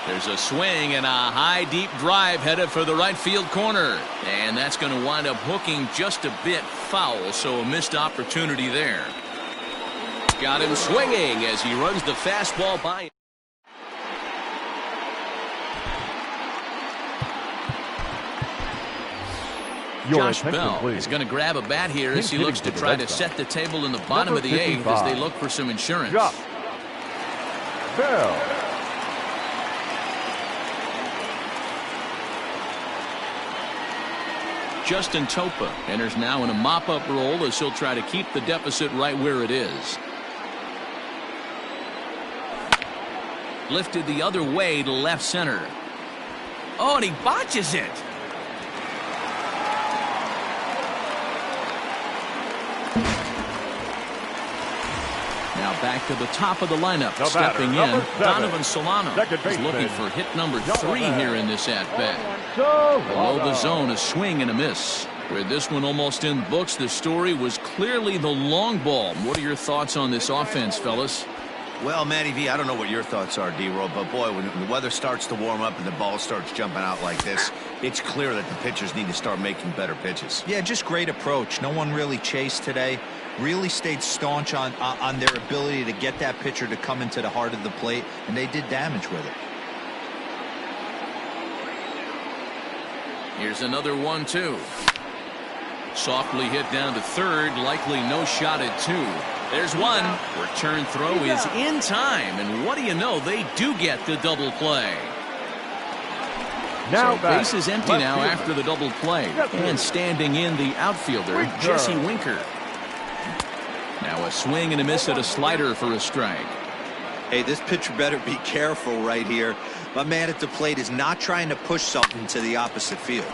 There's a swing and a high, deep drive headed for the right field corner. And that's going to wind up hooking just a bit foul, so a missed opportunity there. Got him swinging as he runs the fastball by. Josh Bell is going to grab a bat here as he looks to try to set the table in the bottom of the eighth as they look for some insurance. Josh Bell. Justin Topa enters now in a mop-up role as he'll try to keep the deficit right where it is. Lifted the other way to left center. Oh, and he botches it. Now back to the top of the lineup. No Stepping batter, in, Donovan Solano is looking for hit number 3 here in this at-bat. Below the zone, a swing and a miss. With this one almost in the books, the story was clearly the long ball. What are your thoughts on this offense, fellas? Well, Matty V, I don't know what your thoughts are, D-Roll, but boy, when the weather starts to warm up and the ball starts jumping out like this, it's clear that the pitchers need to start making better pitches. Yeah, just great approach. No one really chased today. Really stayed staunch on their ability to get that pitcher to come into the heart of the plate, and they did damage with it. Here's another 1-2. Softly hit down to third, likely no shot at 2. There's one. Return throw is in time, and what do you know? They do get the double play. Now so base is empty now after the double play. And standing in the outfielder, Jesse Winker. Now a swing and a miss at a slider for a strike. Hey, this pitcher better be careful right here. My man at the plate is not trying to push something to the opposite field.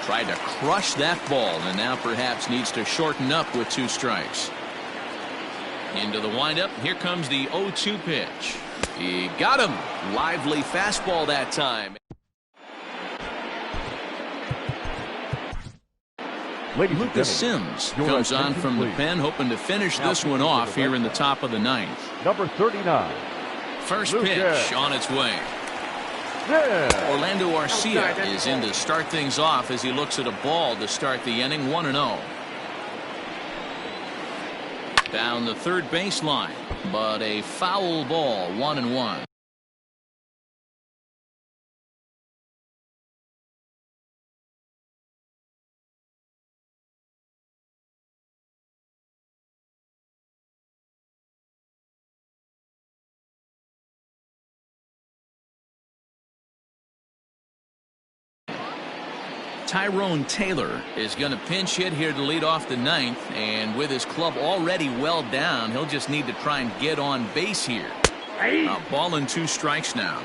Tried to crush that ball, and now perhaps needs to shorten up with 2 strikes. Into the windup. Here comes the 0-2 pitch. He got him. Lively fastball that time. Lucas Sims comes on from the pen, hoping to finish this one off here in the top of the 9th. Number 39. First pitch on its way. Yeah. Orlando Arcia is in to start things off as he looks at a ball to start the inning. 1-0. Down the third baseline, but a foul ball. 1-1. Tyrone Taylor is going to pinch hit here to lead off the 9th, and with his club already well down, he'll just need to try and get on base here. A ball and 2 strikes now.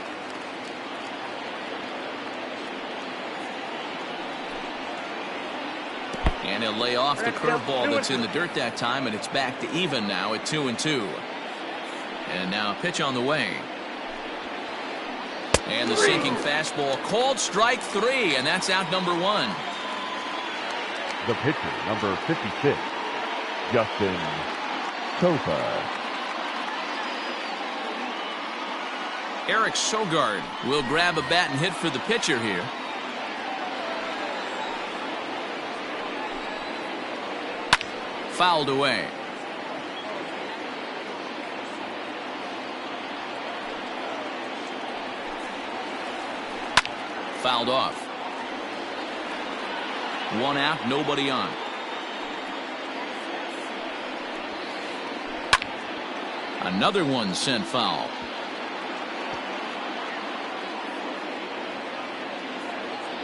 And he'll lay off the curveball that's in the dirt that time, and it's back to even now at 2-2. And now a pitch on the way. And the sinking fastball called strike 3, and that's out number 1. The pitcher, number 56, Justin Topa. Eric Sogard will grab a bat and hit for the pitcher here. Fouled away. Fouled off. 1 out, nobody on. Another one sent foul.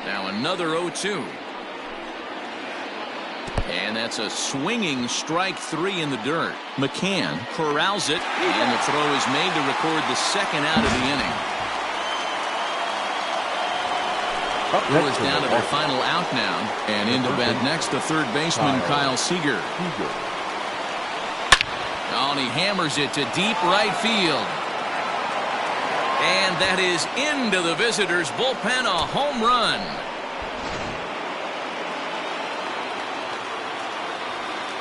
Now another 0-2. And that's a swinging strike 3 in the dirt. McCann corrals it, and the throw is made to record the 2nd out of the inning. Brewers down to their final out now, and into bat next the third baseman Kyle Seager. Oh, and he hammers it to deep right field. And that is into the visitors' bullpen, a home run.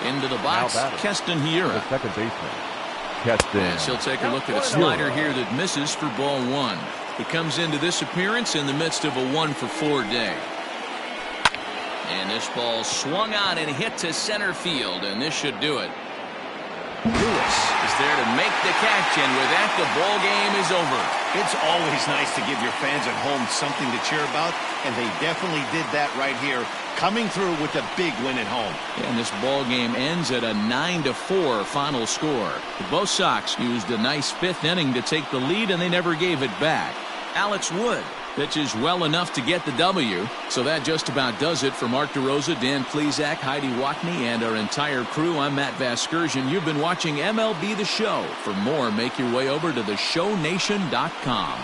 Into the box, Keston Hiura. Second baseman, Keston. Yes, he'll take a look at a slider here that misses for ball 1. He comes into this appearance in the midst of a 1-for-4 day. And this ball swung on and hit to center field, and this should do it. Lewis is there to make the catch, and with that, the ball game is over. It's always nice to give your fans at home something to cheer about, and they definitely did that right here, coming through with a big win at home. And this ball game ends at a 9-4 final score. Both Sox used a nice fifth inning to take the lead, and they never gave it back. Alex Wood pitches well enough to get the W. So that just about does it for Mark DeRosa, Dan Plesac, Heidi Watney, and our entire crew. I'm Matt Vasgersian. You've been watching MLB The Show. For more, make your way over to theshownation.com.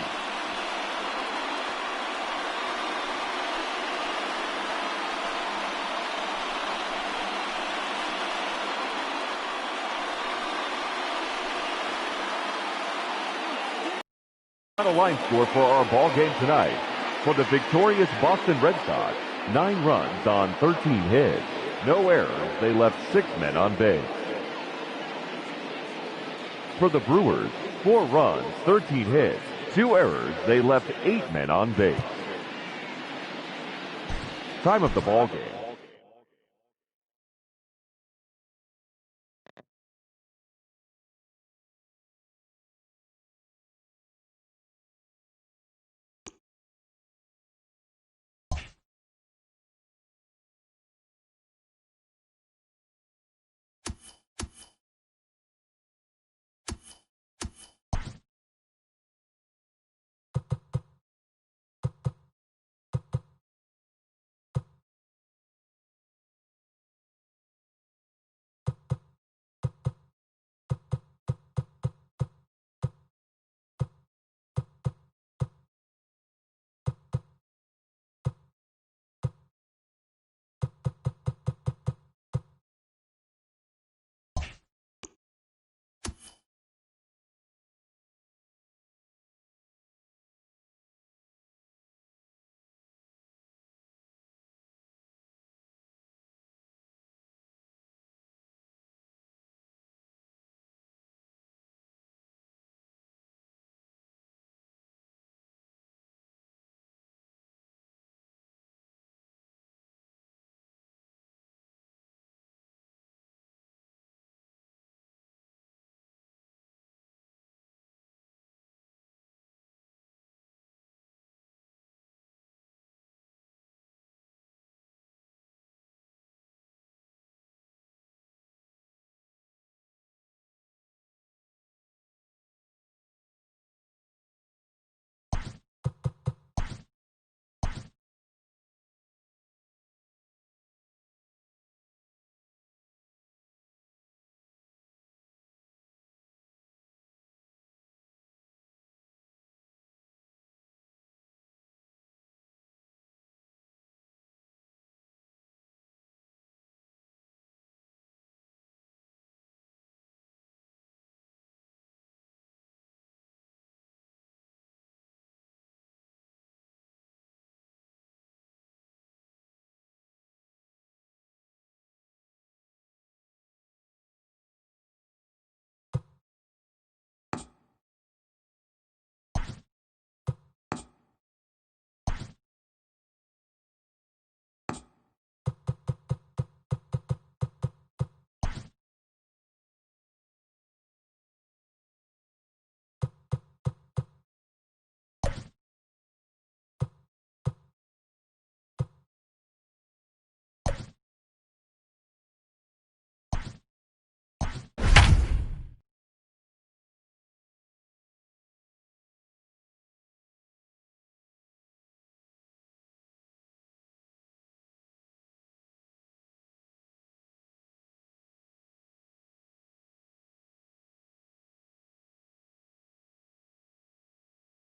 Final line score for our ball game tonight. For the victorious Boston Red Sox, 9 runs on 13 hits. No errors. They left 6 men on base. For the Brewers, 4 runs, 13 hits. 2 errors. They left 8 men on base. Time of the ball game.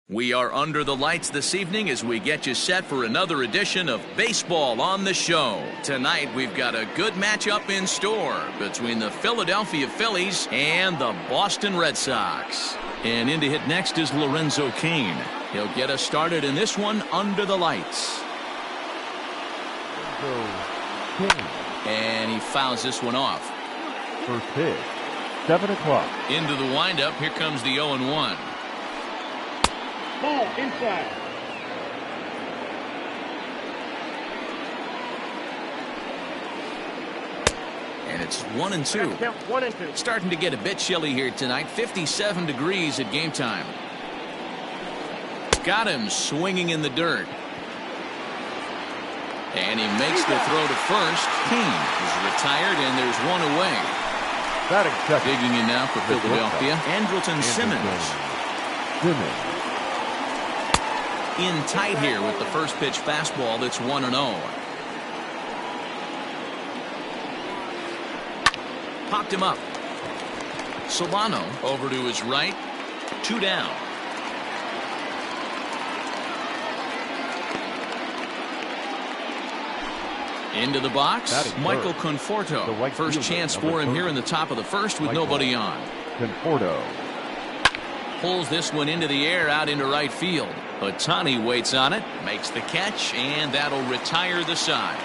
We are under the lights this evening as we get you set for another edition of Baseball on the Show. Tonight, we've got a good matchup in store between the Philadelphia Phillies and the Boston Red Sox. And in to hit next is Lorenzo Cain. He'll get us started in this one under the lights. And he fouls this one off. First pitch, 7 o'clock. Into the windup, here comes the 0-1. Ball inside. And it's 1-2. Count 1-2. Starting to get a bit chilly here tonight. 57 degrees at game time. Got him swinging in the dirt. And he makes the throw to first. King is retired, and there's one away. Digging in now for Philadelphia, Andrelton Simmons. In tight here with the first pitch fastball that's 1-0. Popped him up. Solano over to his right. 2 down. Into the box, Michael Conforto. First chance for him here in the top of the first with nobody on. Conforto Pulls this one into the air out into right field. Ohtani waits on it, makes the catch, and that'll retire the side.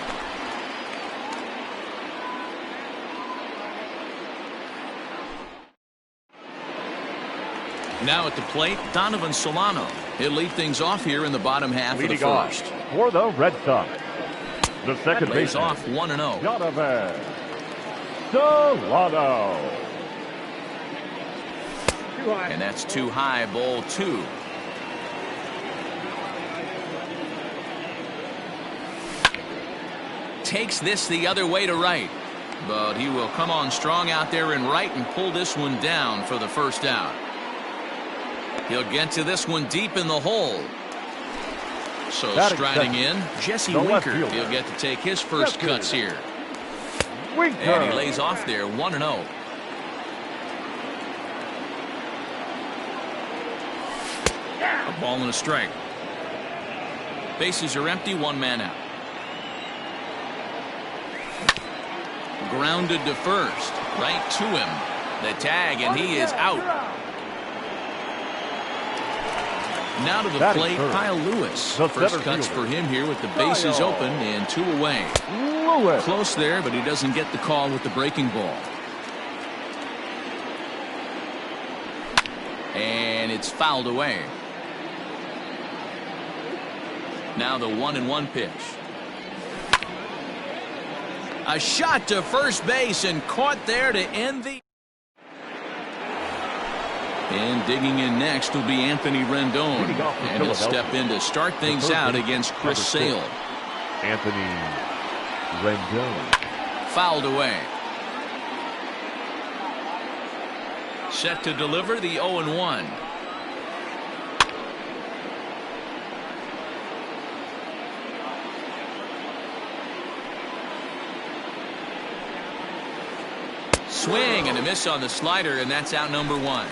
Now at the plate, Donovan Solano. He'll lead things off here in the bottom half of the first. For the Red Sox, the second Lays baseman, off 1-0. Donovan Solano. Too high. And that's too high, ball 2. Takes this the other way to right. But he will come on strong out there in right and pull this one down for the first out. He'll get to this one deep in the hole. So striding in, Jesse Winker. He'll get to take his first cuts here. And he lays off there, 1-0. A ball and a strike. Bases are empty, 1 man out. Grounded to first, right to him. The tag, and he is out. Now to the plate, Kyle Lewis. First cuts for him here with the bases open and 2 away. Close there, but he doesn't get the call with the breaking ball. And it's fouled away. Now the 1-1 pitch. A shot to first base and caught there to end the... And digging in next will be Anthony Rendon. And he'll step in to start things out against Chris Sale. Anthony Rendon. Fouled away. Set to deliver the 0-1. Swing and a miss on the slider, and that's out number 1.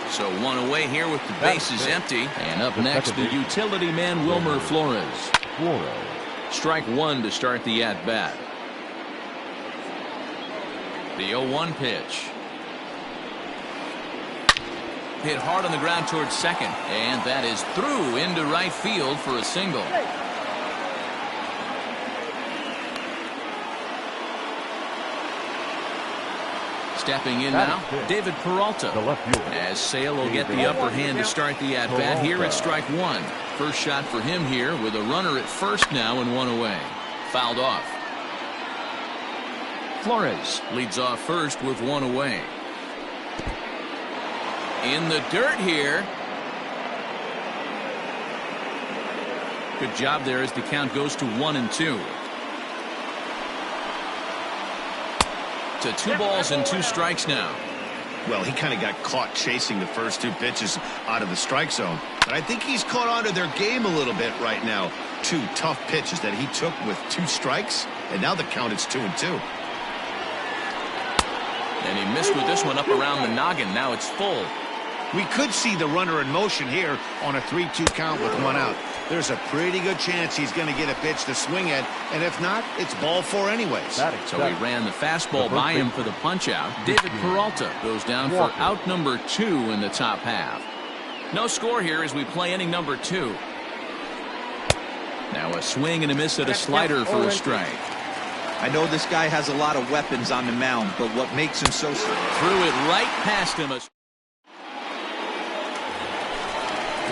So 1 away here with the bases empty. And up next, the utility man, Wilmer Flores. Strike 1 to start the at-bat. The 0-1 pitch. Hit hard on the ground towards second. And that is through into right field for a single. Stepping in now, David Peralta. As Sale will get the upper hand to start the at-bat here at strike 1. First shot for him here with a runner at first now and 1 away. Fouled off. Flores leads off first with 1 away. In the dirt here. Good job there as the count goes to 1-2. To 2 balls and 2 strikes now. Well, he kind of got caught chasing the first 2 pitches out of the strike zone. But I think he's caught on to their game a little bit right now. 2 tough pitches that he took with 2 strikes. And now the count is 2-2. And he missed with this one up around the noggin. Now it's full. We could see the runner in motion here on a 3-2 count with 1 out. There's a pretty good chance he's going to get a pitch to swing at, and if not, it's ball 4 anyways. So he ran the fastball by him for the punch out. David Peralta goes down for out number 2 in the top half. No score here as we play inning number 2. Now a swing and a miss at a slider for a strike. I know this guy has a lot of weapons on the mound, but what makes him so... Threw it right past him.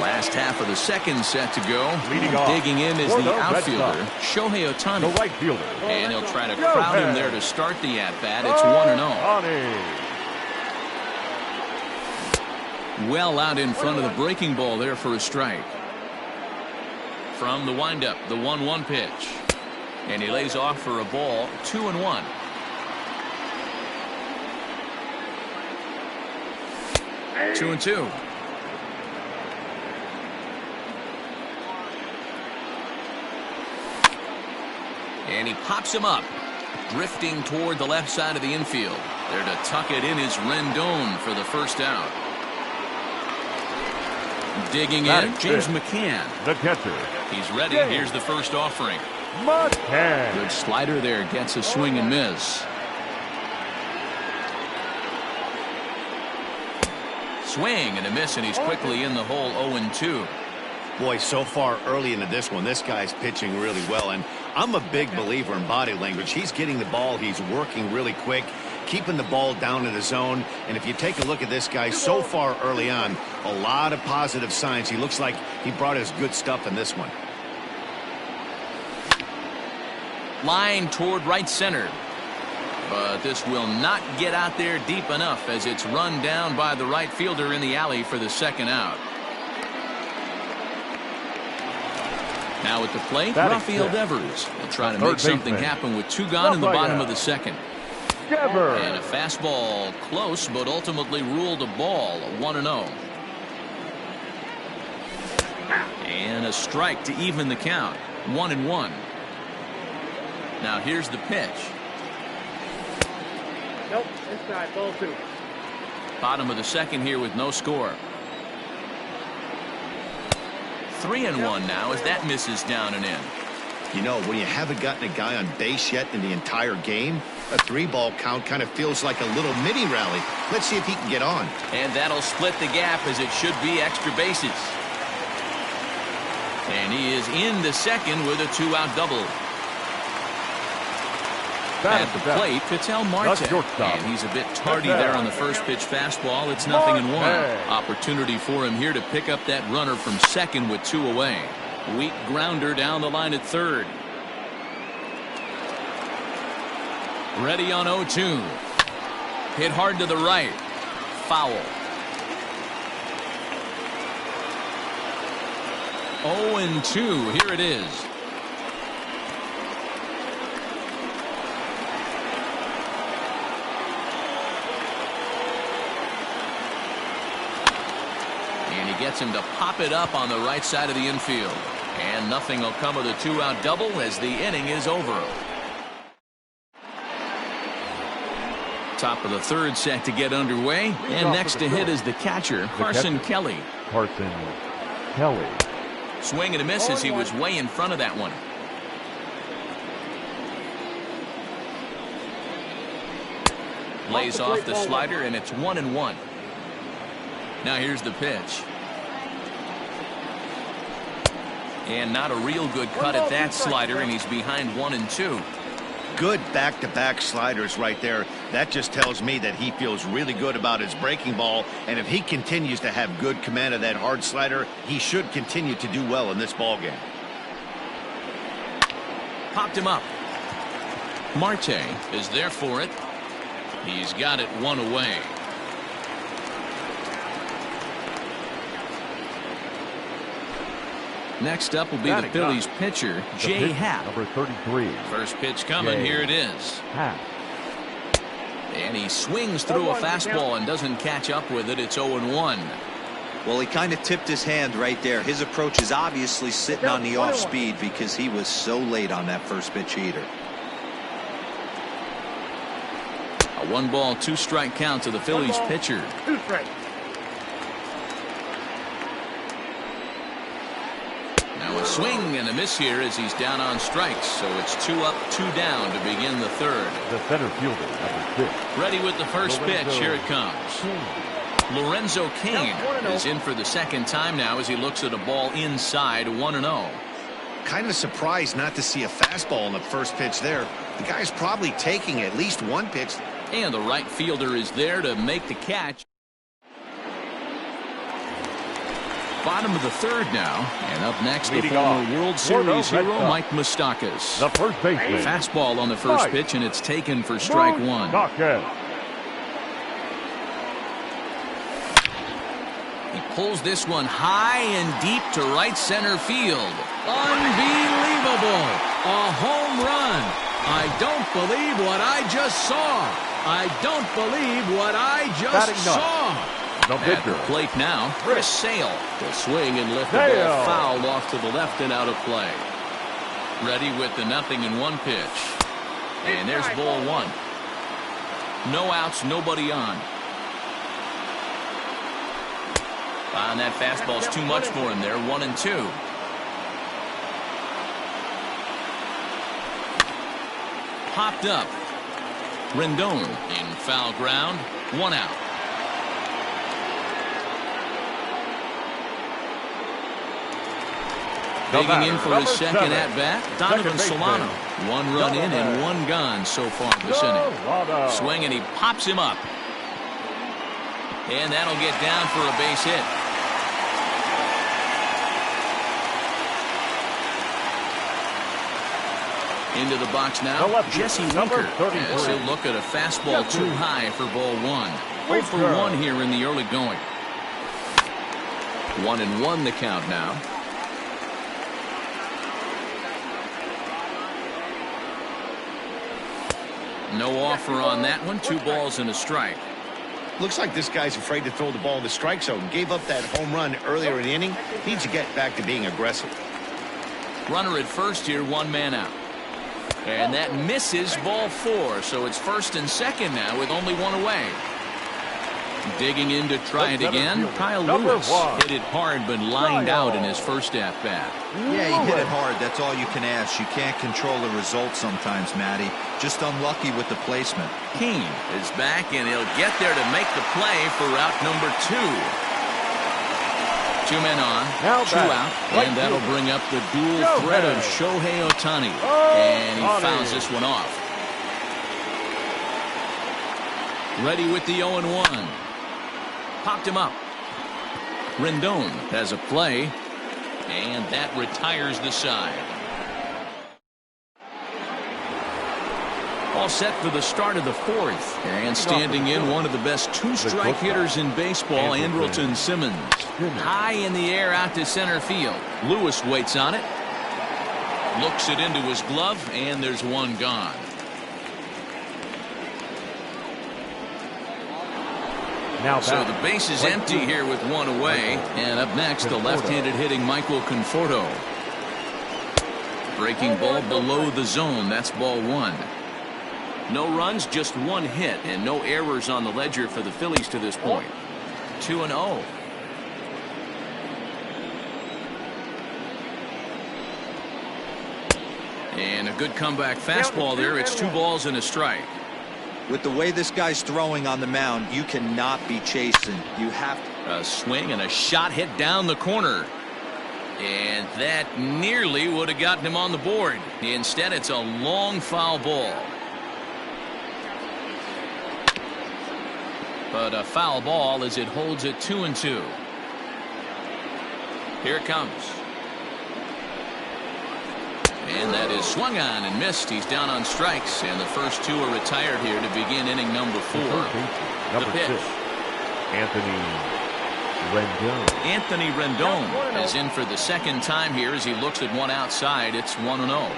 Last half of the second set to go. Leading off Digging in is for the the Red outfielder, Sox, Shohei Ohtani. the right fielder, And he'll try to crowd him there to start the at-bat. It's 1-0. Well out in front of the breaking ball there for a strike. From the windup, the 1-1 pitch. And he lays off for a ball, 2-1. Two and two. And he pops him up, drifting toward the left side of the infield. There to tuck it in is Rendon for the first out. Digging in, James McCann. the catcher. He's ready. Here's the first offering. McCann. Good slider there, gets a swing and miss. Swing and a miss, and he's quickly in the hole. 0-2. Boy, so far early into this one, this guy's pitching really well, and I'm a big believer in body language. He's getting the ball, he's working really quick, keeping the ball down in the zone, and if you take a look at this guy so far early on, a lot of positive signs. He looks like he brought his good stuff in this one. Line toward right center. But this will not get out there deep enough as it's run down by the right fielder in the alley for the second out. Now at the plate, Rafael Devers will try to make something happen with two gone in the bottom of the second. And a fastball close, but ultimately ruled a ball, 1-0. And a strike to even the count, 1-1. Now here's the pitch. Nope, inside, ball two. Bottom of the second here with no score. 3-1 now as that misses down and in. You know, when you haven't gotten a guy on base yet in the entire game, a 3-ball count kind of feels like a little mini rally. Let's see if he can get on. And that'll split the gap as it should be extra bases. And he is in the second with a 2-out double. At the plate, Ketel Marte. And he's a bit tardy there on the first pitch fastball. It's 0-1. Opportunity for him here to pick up that runner from second with 2 away. Weak grounder down the line at third. Ready on 0-2. Hit hard to the right. Foul. 0-2. Here it is. Gets him to pop it up on the right side of the infield. And nothing will come of the 2-out double as the inning is over. Top of the third set to get underway. And next to hit is the catcher, Carson Kelly. Carson Kelly. Swing and a miss as he was way in front of that one. Lays off the slider, and it's 1-1. Now here's the pitch. And not a real good cut at that slider, and he's behind 1-2. Good back-to-back sliders right there. That just tells me that he feels really good about his breaking ball, and if he continues to have good command of that hard slider, he should continue to do well in this ballgame. Popped him up. Marte is there for it. He's got it 1 away. Next up will be the Phillies pitcher, Jay Happ. Number 33. First pitch coming. Here it is. Happ. And he swings through a fastball and doesn't catch up with it. It's 0-1. Well, he kind of tipped his hand right there. His approach is obviously sitting on the off speed because he was so late on that first pitch heater. A 1-ball, 2-strike count to the Phillies pitcher. 2 strikes. Now a swing and a miss here as he's down on strikes. So it's 2 up, 2 down to begin the third. The center fielder, number 6. Ready with the first pitch. Here it comes. Lorenzo Cain is in for the second time now as he looks at a ball inside. 1-0. Kind of surprised not to see a fastball in the first pitch there. The guy's probably taking at least one pitch. And the right fielder is there to make the catch. Bottom of the third now, and up next, the Leading former off, World for the Series Red hero, Sox, Mike Moustakas. the first baseman. Fastball on the first Strike. pitch, and it's taken for strike one. Moustakas. He pulls this one high and deep to right center field. Unbelievable! A home run! I don't believe what I just saw. I don't believe what I just Batting ninth, saw. the At pitcher. the plate now, Chris Sale. The swing and lift the ball Sale. fouled off to the left and out of play. Ready with the 0-1 pitch. And there's ball one. No outs, nobody on. And that fastball's too much for him there. 1-2. Popped up. Rendon in foul ground. 1 out. Digging in for his second at-bat, Donovan Solano. 1 run in and 1 gone so far this inning. Swing and he pops him up. And that'll get down for a base hit. Into the box now, Jesse Winker, as he'll look at a fastball too high for ball 1. 0 for 1 here in the early going. 1-1 the count now. No offer on that one. 2 balls and a strike. Looks like this guy's afraid to throw the ball in the strike zone. Gave up that home run earlier in the inning. Needs to get back to being aggressive. Runner at first here, 1 man out. And that misses ball 4, so it's first and second now with only 1 away. Digging in to try it again. Kyle Lewis hit it hard but lined out in his first at-bat. Yeah, he hit it hard. That's all you can ask. You can't control the result sometimes, Matty. Just unlucky with the placement. Kane is back, and he'll get there to make the play for out number 2. 2 men on, 2 out, and that'll bring up the dual threat of Shohei Ohtani. And he fouls this one off. Ready with the 0-1. Popped him up. Rendon has a play, and that retires the side. All set for the start of the 4th. And standing in, one of the best 2-strike hitters in baseball, Andrelton Simmons. High in the air out to center field. Lewis waits on it. Looks it into his glove, and there's 1 gone. So the base is empty here with 1 away. And up next, the left-handed hitting Michael Conforto. Breaking ball below the zone. That's ball 1. No runs, just 1 hit, and no errors on the ledger for the Phillies to this point. 2-0. And a good comeback fastball there. It's 2 balls and a strike. With the way this guy's throwing on the mound, you cannot be chasing. You have to. A swing and a shot hit down the corner. And that nearly would have gotten him on the board. Instead, it's a long foul ball. But a foul ball as it holds it 2-2. Here it comes. And that is swung on and missed. He's down on strikes, and the first 2 are retired here to begin inning number 4. The pitch. Anthony Rendon. Anthony Rendon is in for the second time here as he looks at one outside. It's 1-0.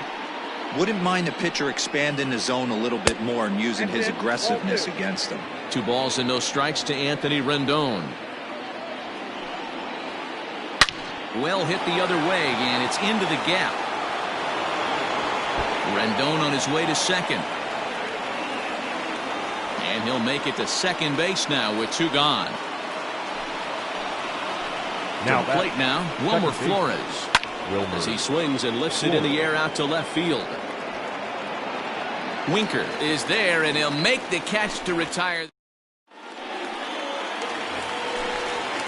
Wouldn't mind the pitcher expanding the zone a little bit more and using his aggressiveness against him. 2 balls and no strikes to Anthony Rendon. Well hit the other way, and it's into the gap. Rendon on his way to second. And he'll make it to second base now with 2 gone. Now to the plate now, Wilmer Flores. As he swings and lifts it in the air out to left field. Winker is there, and he'll make the catch to retire.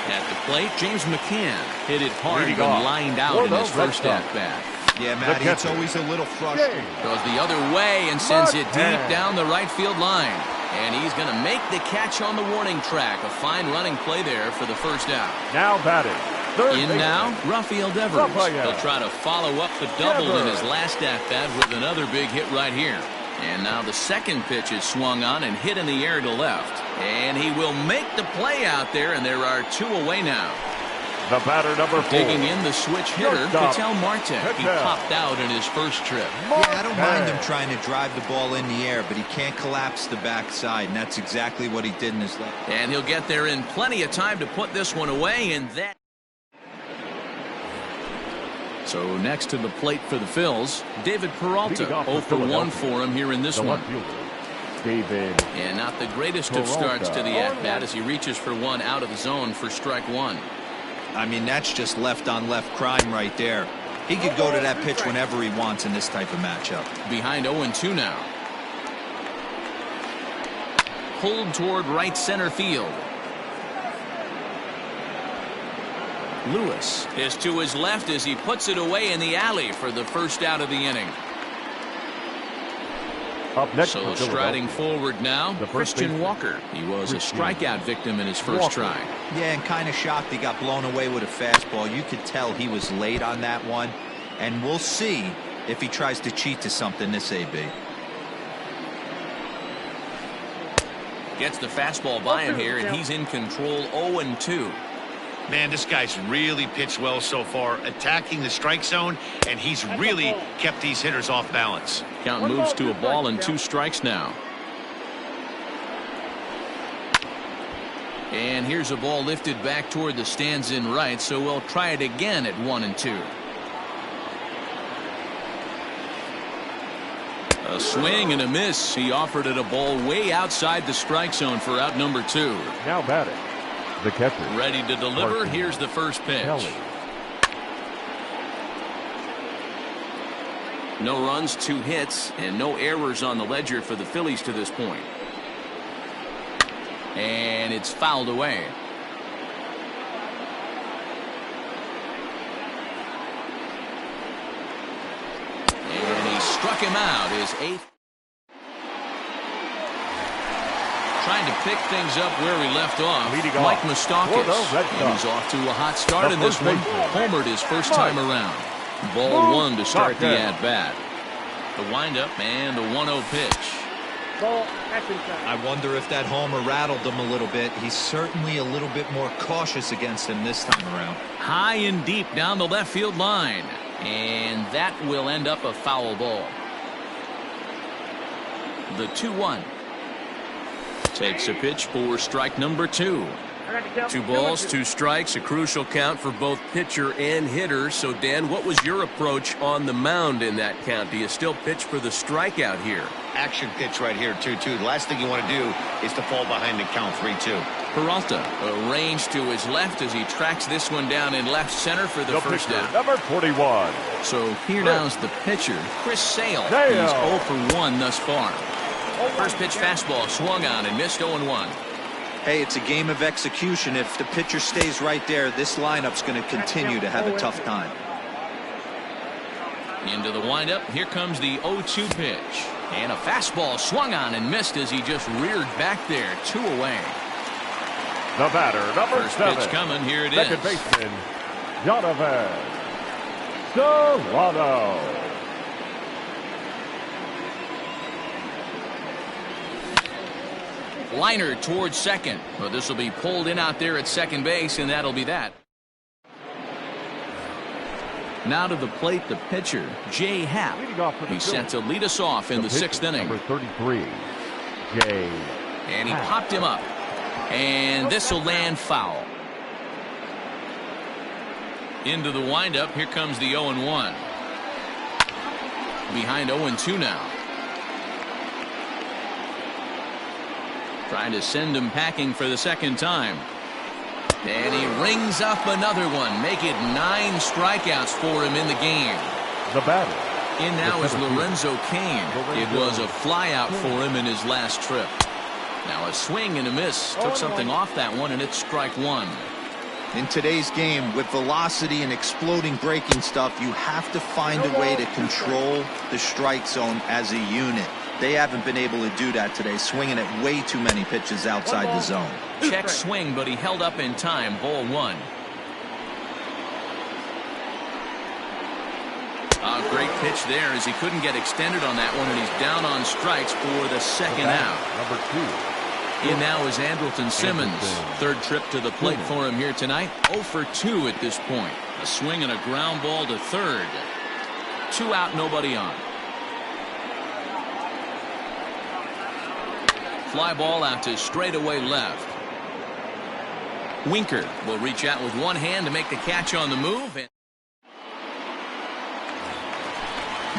At the plate, James McCann hit it hard and lined out in his first at-bat. Yeah, Matty, it's always a little frustrating. Goes the other way and sends it deep down the right field line. And he's going to make the catch on the warning track. A fine running play there for the first out. Now batting, In now, Rafael Devers. He'll try to follow up the double in his last at-bat with another big hit right here. And now the second pitch is swung on and hit in the air to left. And he will make the play out there, and there are 2 away now. The batter, number 4. Digging in the switch hitter, Ketel Marte. He popped out in his first trip. Yeah, I don't mind him trying to drive the ball in the air, but he can't collapse the backside, and that's exactly what he did in his left. And he'll get there in plenty of time to put this one away, and that. So next to the plate for the Phils, David Peralta. 0 for 1 for him here in this one. David. And not the greatest of starts to the at-bat as he reaches for one out of the zone for strike 1. I mean, that's just left-on-left crime right there. He could go to that pitch whenever he wants in this type of matchup. Behind 0-2 now. Pulled toward right center field. Lewis is to his left as he puts it away in the alley for the first out of the inning. Up next, so striding forward now, Christian Walker. He was a strikeout victim in his first try. Yeah, and kind of shocked he got blown away with a fastball. You could tell he was late on that one. And we'll see if he tries to cheat to something this AB. Gets the fastball by him here, and he's in control. 0-2. Man, this guy's really pitched well so far, attacking the strike zone, and he's really kept these hitters off balance. Count moves to a ball and 2 strikes now. And here's a ball lifted back toward the stands in right, so we'll try it again at 1-2. A swing and a miss. He offered it a ball way outside the strike zone for out number 2. Now batting, the catcher. Ready to deliver. Here's the first pitch. Kelly. No runs, 2 hits, and no errors on the ledger for the Phillies to this point. And it's fouled away. And he struck him out, his 8th. Trying to pick things up where he left off. Mike Moustakas. And he's off to a hot start in this one. Homered his first time around. Ball 1 to start the at-bat. The windup and the 1-0 pitch. I wonder if that homer rattled him a little bit. He's certainly a little bit more cautious against him this time around. High and deep down the left field line. And that will end up a foul ball. The 2-1. Takes a pitch for strike number 2. 2 balls, 2 strikes, a crucial count for both pitcher and hitter. So, Dan, what was your approach on the mound in that count? Do you still pitch for the strikeout here? Action pitch right here, 2-2. The last thing you want to do is to fall behind and count 3-2. Peralta arranged to his left as he tracks this one down in left center for the first down. Number 41. So here now's the pitcher, Chris Sale. He's 0 for 1 thus far. First pitch fastball swung on and missed 0-1. Hey, it's a game of execution. If the pitcher stays right there, this lineup's going to continue to have a tough time. Into the windup. Here comes the 0-2 pitch. And a fastball swung on and missed as he just reared back there. 2 away. The batter, number 7. First pitch coming. Here it is. Second baseman, Jonathan Solano. Liner towards second. But this will be pulled in out there at second base, and that'll be that. Now to the plate, the pitcher, Jay Happ. He's set to lead us off in the 6th inning. Number 33, Jay. And he popped him up. And this will land foul. Into the windup. Here comes the 0-1. Behind 0-2 now. Trying to send him packing for the second time. And he rings up another one. Make it 9 strikeouts for him in the game. The batter. In now is Lorenzo Cain. It was a flyout for him in his last trip. Now a swing and a miss. Took something off that one, and it's strike 1. In today's game, with velocity and exploding breaking stuff, you have to find a way to control the strike zone as a unit. They haven't been able to do that today, swinging at way too many pitches outside the zone. Check swing, but he held up in time. Ball 1. A great pitch there as he couldn't get extended on that one, and he's down on strikes for the second out. Number 2. In now is Andrelton Simmons. Third trip to the plate for him here tonight. 0 for 2 at this point. A swing and a ground ball to third. 2 out, nobody on. Fly ball out to straightaway left. Winker will reach out with one hand to make the catch on the move.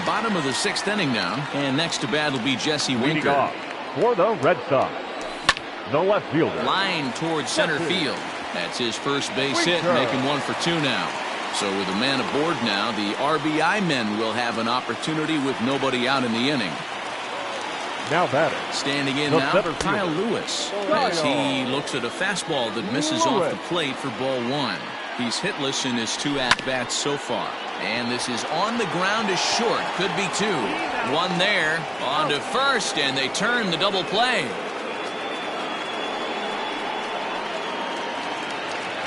Bottom of the 6th inning now, and next to bat will be Jesse Leading Winker. off for the Red Sox, the left fielder. Line towards center field. That's his first base hit, making 1 for 2 now. So with a man aboard now, the RBI men will have an opportunity with nobody out in the inning. Now batting. Standing in The now, center Kyle fielder. Lewis, as he looks at a fastball that misses off the plate for ball 1. He's hitless in his 2 at-bats so far. And this is on the ground to short. Could be 2. 1 there. On to first, and they turn the double play.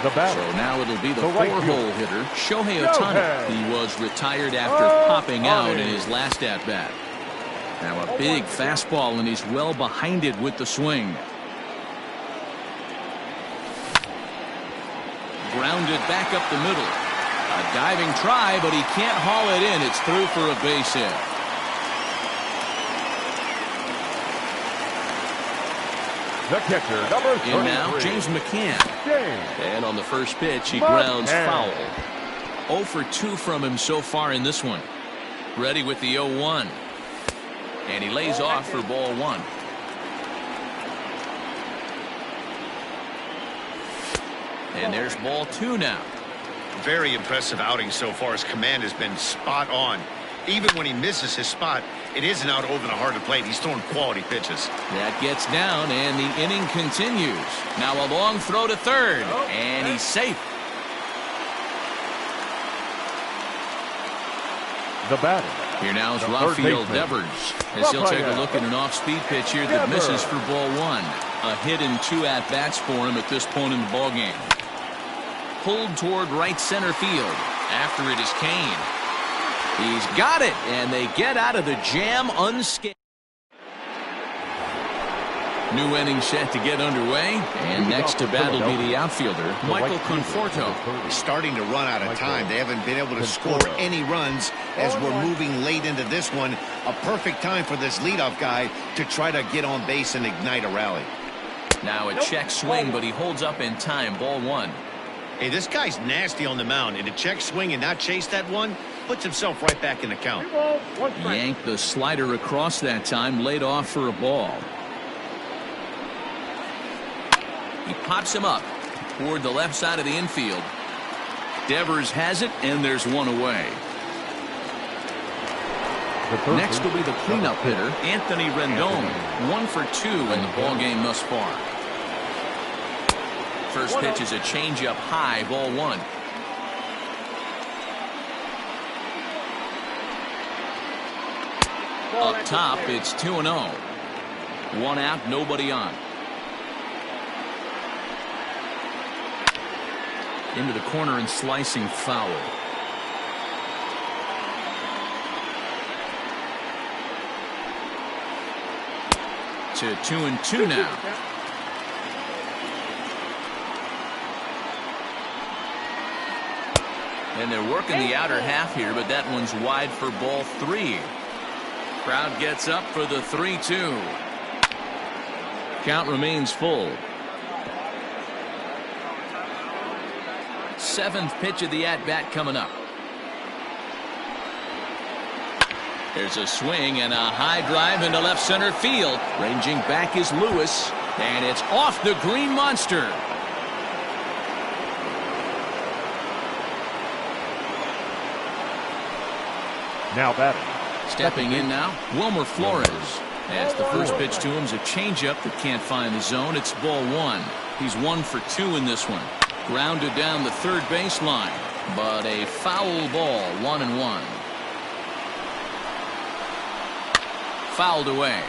The batter. So now it'll be the right 4-hole hitter, Shohei Ohtani. He was retired after popping out in his last at-bat. Now a big fastball, and he's well behind it with the swing. Grounded back up the middle. A diving try, but he can't haul it in. It's through for a base hit. The catcher, number 33. In now, James McCann. James. And on the first pitch, he grounds McCann. foul. 0 for 2 from him so far in this one. Ready with the 0-1. And he lays off for ball 1. And there's ball 2 now. Very impressive outing so far. His command has been spot on. Even when he misses his spot, it isn't out over the heart of the plate. He's throwing quality pitches. That gets down, and the inning continues. Now a long throw to third, and he's safe. The batter. Here now is The Rafael third baseman. Devers, as he'll take a look at an off-speed pitch here that Devers. misses for ball 1. A hit and 2 at-bats for him at this point in the ballgame. Pulled toward right center field. After it is Kane. He's got it, and they get out of the jam unscathed. New inning set to get underway, and next to bat will be the outfielder, Michael Conforto. Starting to run out of time. They haven't been able to score any runs as we're moving late into this one. A perfect time for this leadoff guy to try to get on base and ignite a rally. Now a check swing, but he holds up in time. Ball 1. Hey, this guy's nasty on the mound, and a check swing and not chase that one puts himself right back in the count. Yanked the slider across that time, laid off for a ball. He pops him up toward the left side of the infield. Devers has it, and there's one away. Next will be the cleanup hitter, Anthony Rendon. 1 for 2 in the ballgame thus far. First pitch is a changeup high, ball 1. Up top, it's 2-0. 1 out, nobody on. Into the corner and slicing foul. To 2-2 now. And they're working the outer half here, but that one's wide for ball 3. Crowd gets up for the 3-2. Count remains full. 7th pitch of the at-bat coming up. There's a swing and a high drive into left center field. Ranging back is Lewis, and it's off the green monster. Now batting. Stepping in now, Wilmer Flores. As the first pitch to him is a changeup that can't find the zone. It's ball 1. He's 1 for 2 in this one. Grounded down the third baseline, but a foul ball, 1-1. Fouled away.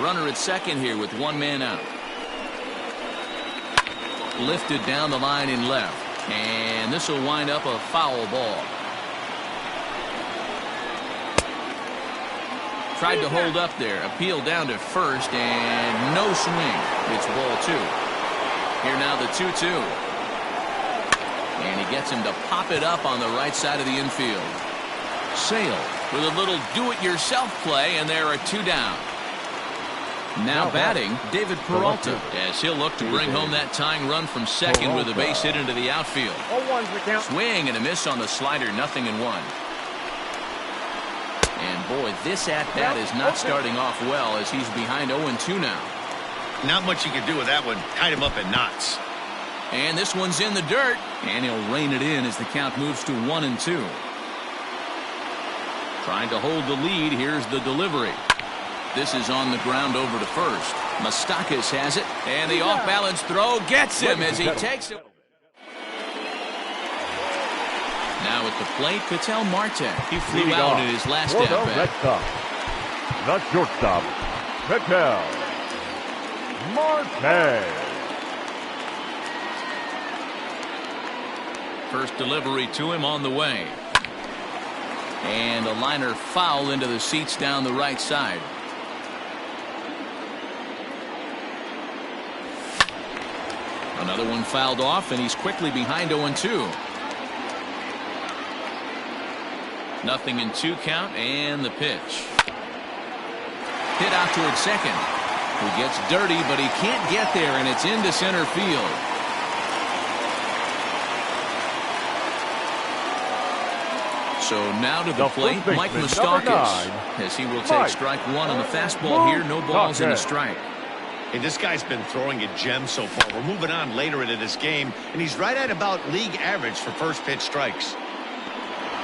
Runner at second here with 1 man out. Lifted down the line in left. And this will wind up a foul ball. Tried to hold up there. Appeal down to first, and no swing. It's ball 2. Here now the 2-2. And he gets him to pop it up on the right side of the infield. Sale with a little do-it-yourself play, and there are 2 down. Now batting, David Peralta, as he'll look to bring home that tying run from second with a base hit into the outfield. Swing and a miss on the slider, 0-1. And boy, this at-bat is not starting off well as he's behind 0-2 now. Not much you can do with that one. Tied him up in knots. And this one's in the dirt, and he'll rein it in as the count moves to 1-2. Trying to hold the lead. Here's the delivery. This is on the ground over to first. Moustakas has it, and the off-balance throw gets him as he takes it. Now at the plate, Ketel Marte. He flew out in his last at-bat. The shortstop, Ketel Marte. First delivery to him on the way. And a liner foul into the seats down the right side. Another one fouled off, and he's quickly behind 0-2. 0-2 count, and the pitch. Hit out towards second. He gets dirty, but he can't get there, and it's into center field. So now to the plate, Mike Moustakas, as he will take strike 1 on the fastball here. No balls and a strike. Hey, this guy's been throwing a gem so far. We're moving on later into this game, and he's right at about league average for first pitch strikes.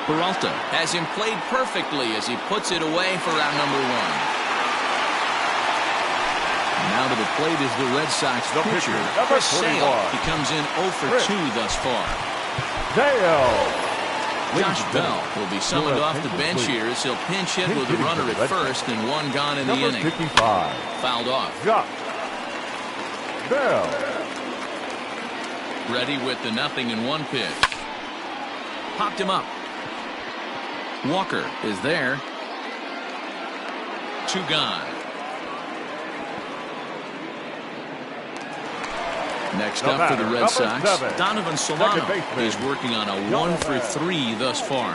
Peralta has him played perfectly as he puts it away for round number 1. Now to the plate is the Red Sox pitcher, Chris Sale. He comes in 0 for 2 thus far. Josh Bell will be summoned off the bench here as he'll pinch hit with the runner at first and 1 gone in the inning. Fouled off. Josh Bell. Ready with the 0-1 pitch. Popped him up. Walker is there. 2 gone. Next up for the Red Sox, Donovan Solano. He's working on a 1 for 3 thus far.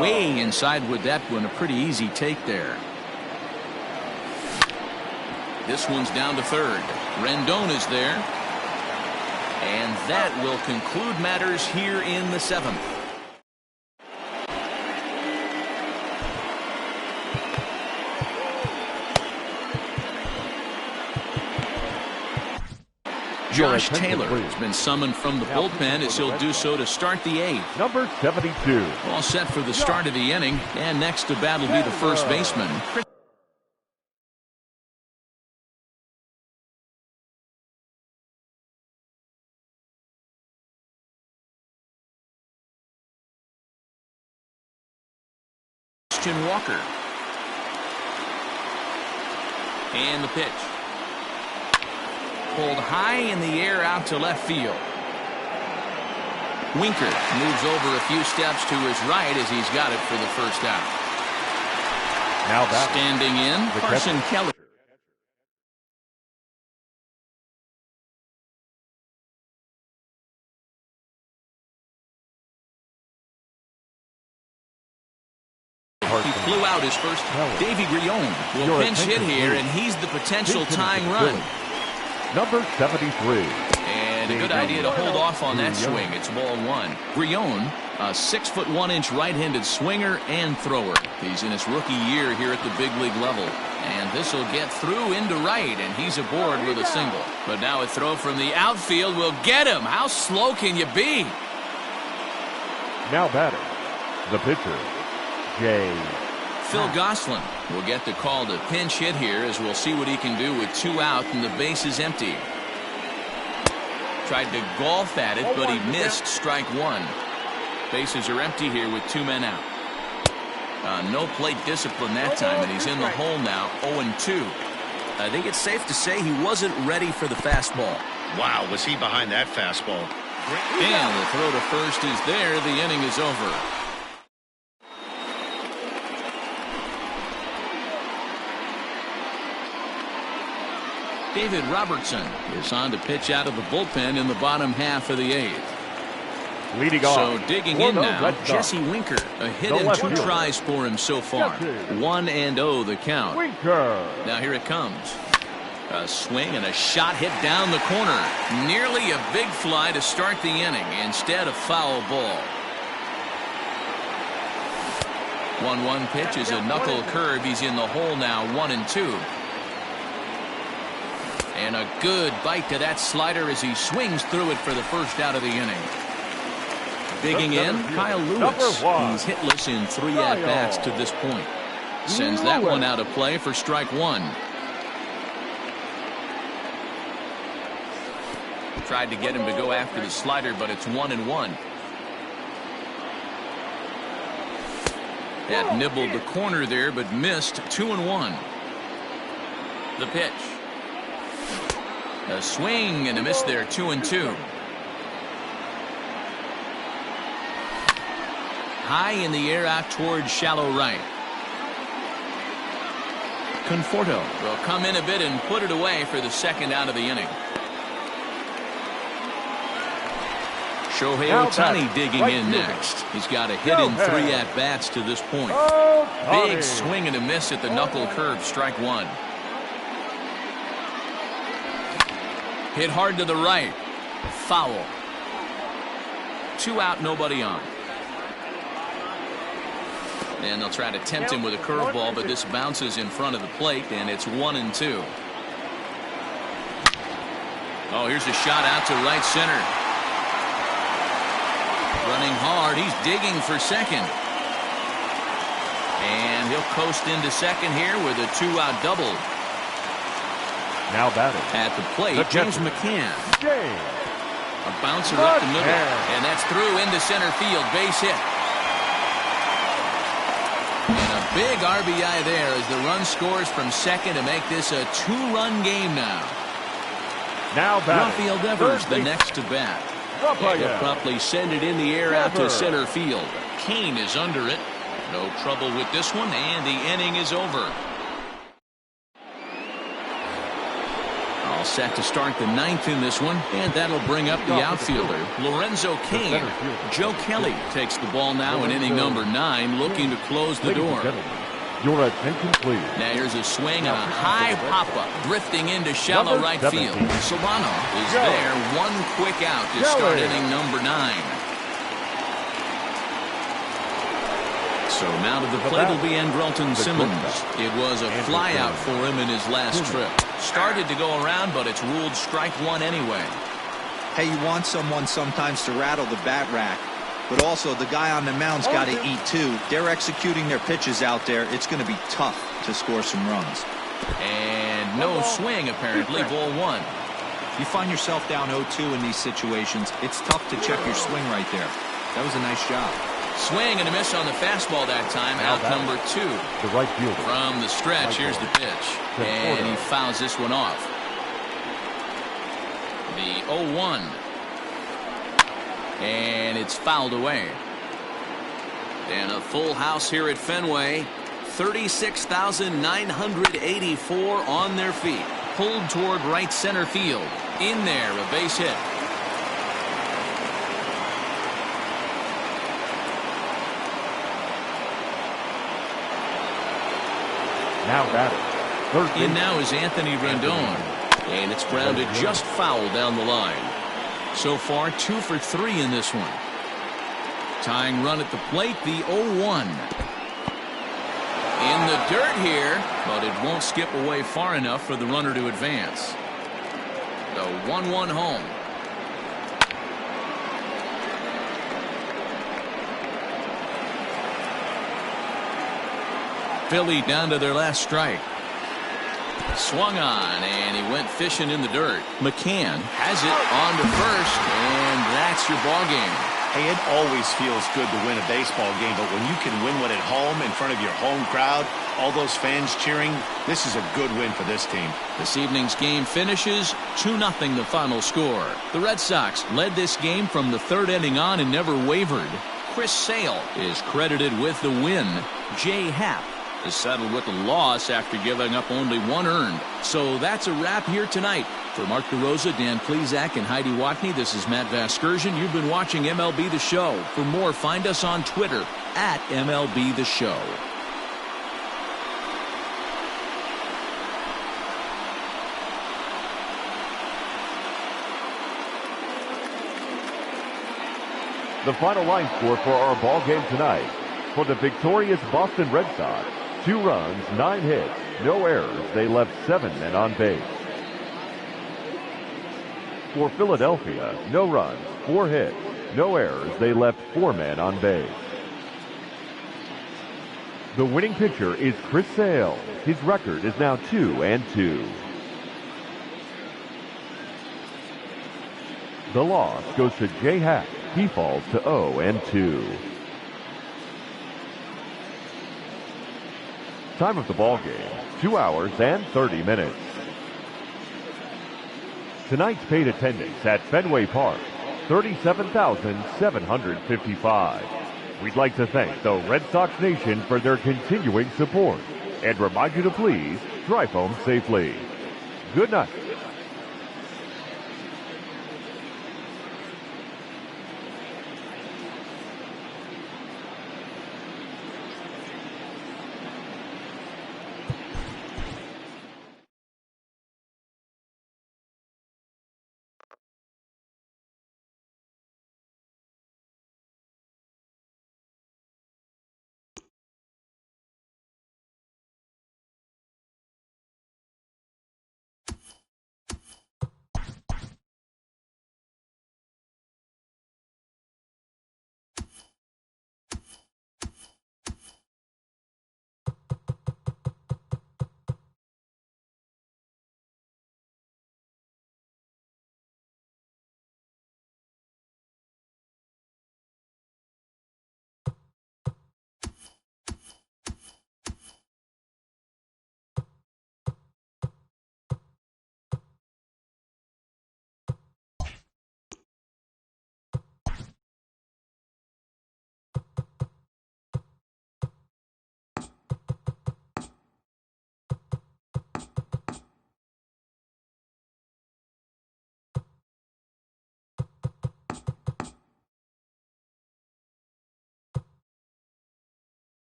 Way inside with that one. A pretty easy take there. This one's down to third. Rendon is there. And that will conclude matters here in the 7th. Josh Taylor has been summoned from the bullpen as he'll do so to start the 8th. Number 72. All set for the start of the inning. And next to bat will be the first baseman. Christian Walker. And the pitch. Pulled high in the air out to left field. Winker moves over a few steps to his right as he's got it for the first out. Now that standing in, Carson Kelly. He flew out his first. Davey Grillon will pinch hit here, and he's the potential tying run. Number 73. And a good idea to hold off on that swing. It's ball 1. Grillon, a 6'1" right-handed swinger and thrower. He's in his rookie year here at the big league level. And this will get through into right, and he's aboard with a single. But now a throw from the outfield will get him. How slow can you be? Now batting, the pitcher, Jay. Phil Gosselin will get the call to pinch hit here as we'll see what he can do with 2 out and the base is empty. Tried to golf at it, but he missed strike 1. Bases are empty here with 2 men out. No plate discipline that time, and he's in the hole now, 0-2. I think it's safe to say he wasn't ready for the fastball. Wow, was he behind that fastball? And the throw to first is there. The inning is over. David Robertson is on to pitch out of the bullpen in the bottom half of the eighth. Leading off. So digging in now, Jesse Winker. A hit and 2 tries for him so far. 1-0 the count. Winker. Now here it comes. A swing and a shot hit down the corner. Nearly a big fly to start the inning. Instead, a foul ball. 1-1 pitch is a knuckle curve. He's in the hole now, 1-2. And a good bite to that slider as he swings through it for the first out of the inning. Digging in, Kyle Lewis. He's hitless in 3 at-bats to this point. Sends that one out of play for strike 1. Tried to get him to go after the slider, but it's 1-1. That nibbled the corner there, but missed. 2-1. The pitch. A swing and a miss there. 2-2. High in the air out towards shallow right. Conforto will come in a bit and put it away for the second out of the inning. Shohei Ohtani digging in next. He's got a hit in 3 at-bats to this point. Big swing and a miss at the knuckle curve. Strike 1. Hit hard to the right. Foul. 2 out, nobody on. And they'll try to tempt him with a curveball, but this bounces in front of the plate, and it's 1-2. Oh, here's a shot out to right center. Running hard. He's digging for second. And he'll coast into second here with a 2-out double. Now batting. At the plate, James McCann. A bouncer up the middle. And that's through into center field. Base hit. And a big RBI there as the run scores from second to make this a 2-run game now. Now batting. Rafael Devers the next to bat. He'll promptly send it in the air out to center field. Kane is under it. No trouble with this one, and the inning is over. All set to start the 9th in this one, and that'll bring up the outfielder, Lorenzo Cain. Joe Kelly takes the ball now in inning number 9, looking to close the door. Your attention, please. Now here's a swing and a high pop-up, drifting into shallow right field. Solano is there, 1 quick out to start inning number 9. So now to the plate will be Andrelton Simmons. It was a flyout for him in his last trip. Started to go around, but it's ruled strike 1 anyway. Hey, you want someone sometimes to rattle the bat rack, but also the guy on the mound's got to eat too. They're executing their pitches out there. It's going to be tough to score some runs. And no swing, apparently. Ball 1. You find yourself down 0-2 in these situations, it's tough to check your swing right there. That was a nice job. Swing and a miss on the fastball that time. Out number 2. The right fielder. From the stretch, here's the pitch. And he fouls this one off. The 0-1. And it's fouled away. And a full house here at Fenway. 36,984 on their feet. Pulled toward right center field. In there, a base hit. Now batting. In now is Anthony Rendon. And it's grounded just foul down the line. So far, 2 for 3 in this one. Tying run at the plate, the 0-1. In the dirt here, but it won't skip away far enough for the runner to advance. The 1-1 home. Philly down to their last strike. Swung on, and he went fishing in the dirt. McCann has it on to first, and that's your ball game. Hey, it always feels good to win a baseball game, but when you can win one at home in front of your home crowd, all those fans cheering, this is a good win for this team. This evening's game finishes 2-0 the final score. The Red Sox led this game from the third inning on and never wavered. Chris Sale is credited with the win. Jay Happ is settled with a loss after giving up only 1 earned. So that's a wrap here tonight. For Mark DeRosa, Dan Plezak, and Heidi Watney, this is Matt Vasgersian. You've been watching MLB The Show. For more, find us on Twitter at MLB The Show. The final line score for our ball game tonight. For the victorious Boston Red Sox, 2 runs, 9 hits, no errors. They left 7 men on base. For Philadelphia, no runs, 4 hits, no errors. They left 4 men on base. The winning pitcher is Chris Sale. His record is now 2-2. The loss goes to Jay Hack. He falls to 0-2. Time of the ball game, 2 hours and 30 minutes. Tonight's paid attendance at Fenway Park, 37,755. We'd like to thank the Red Sox Nation for their continuing support and remind you to please drive home safely. Good night.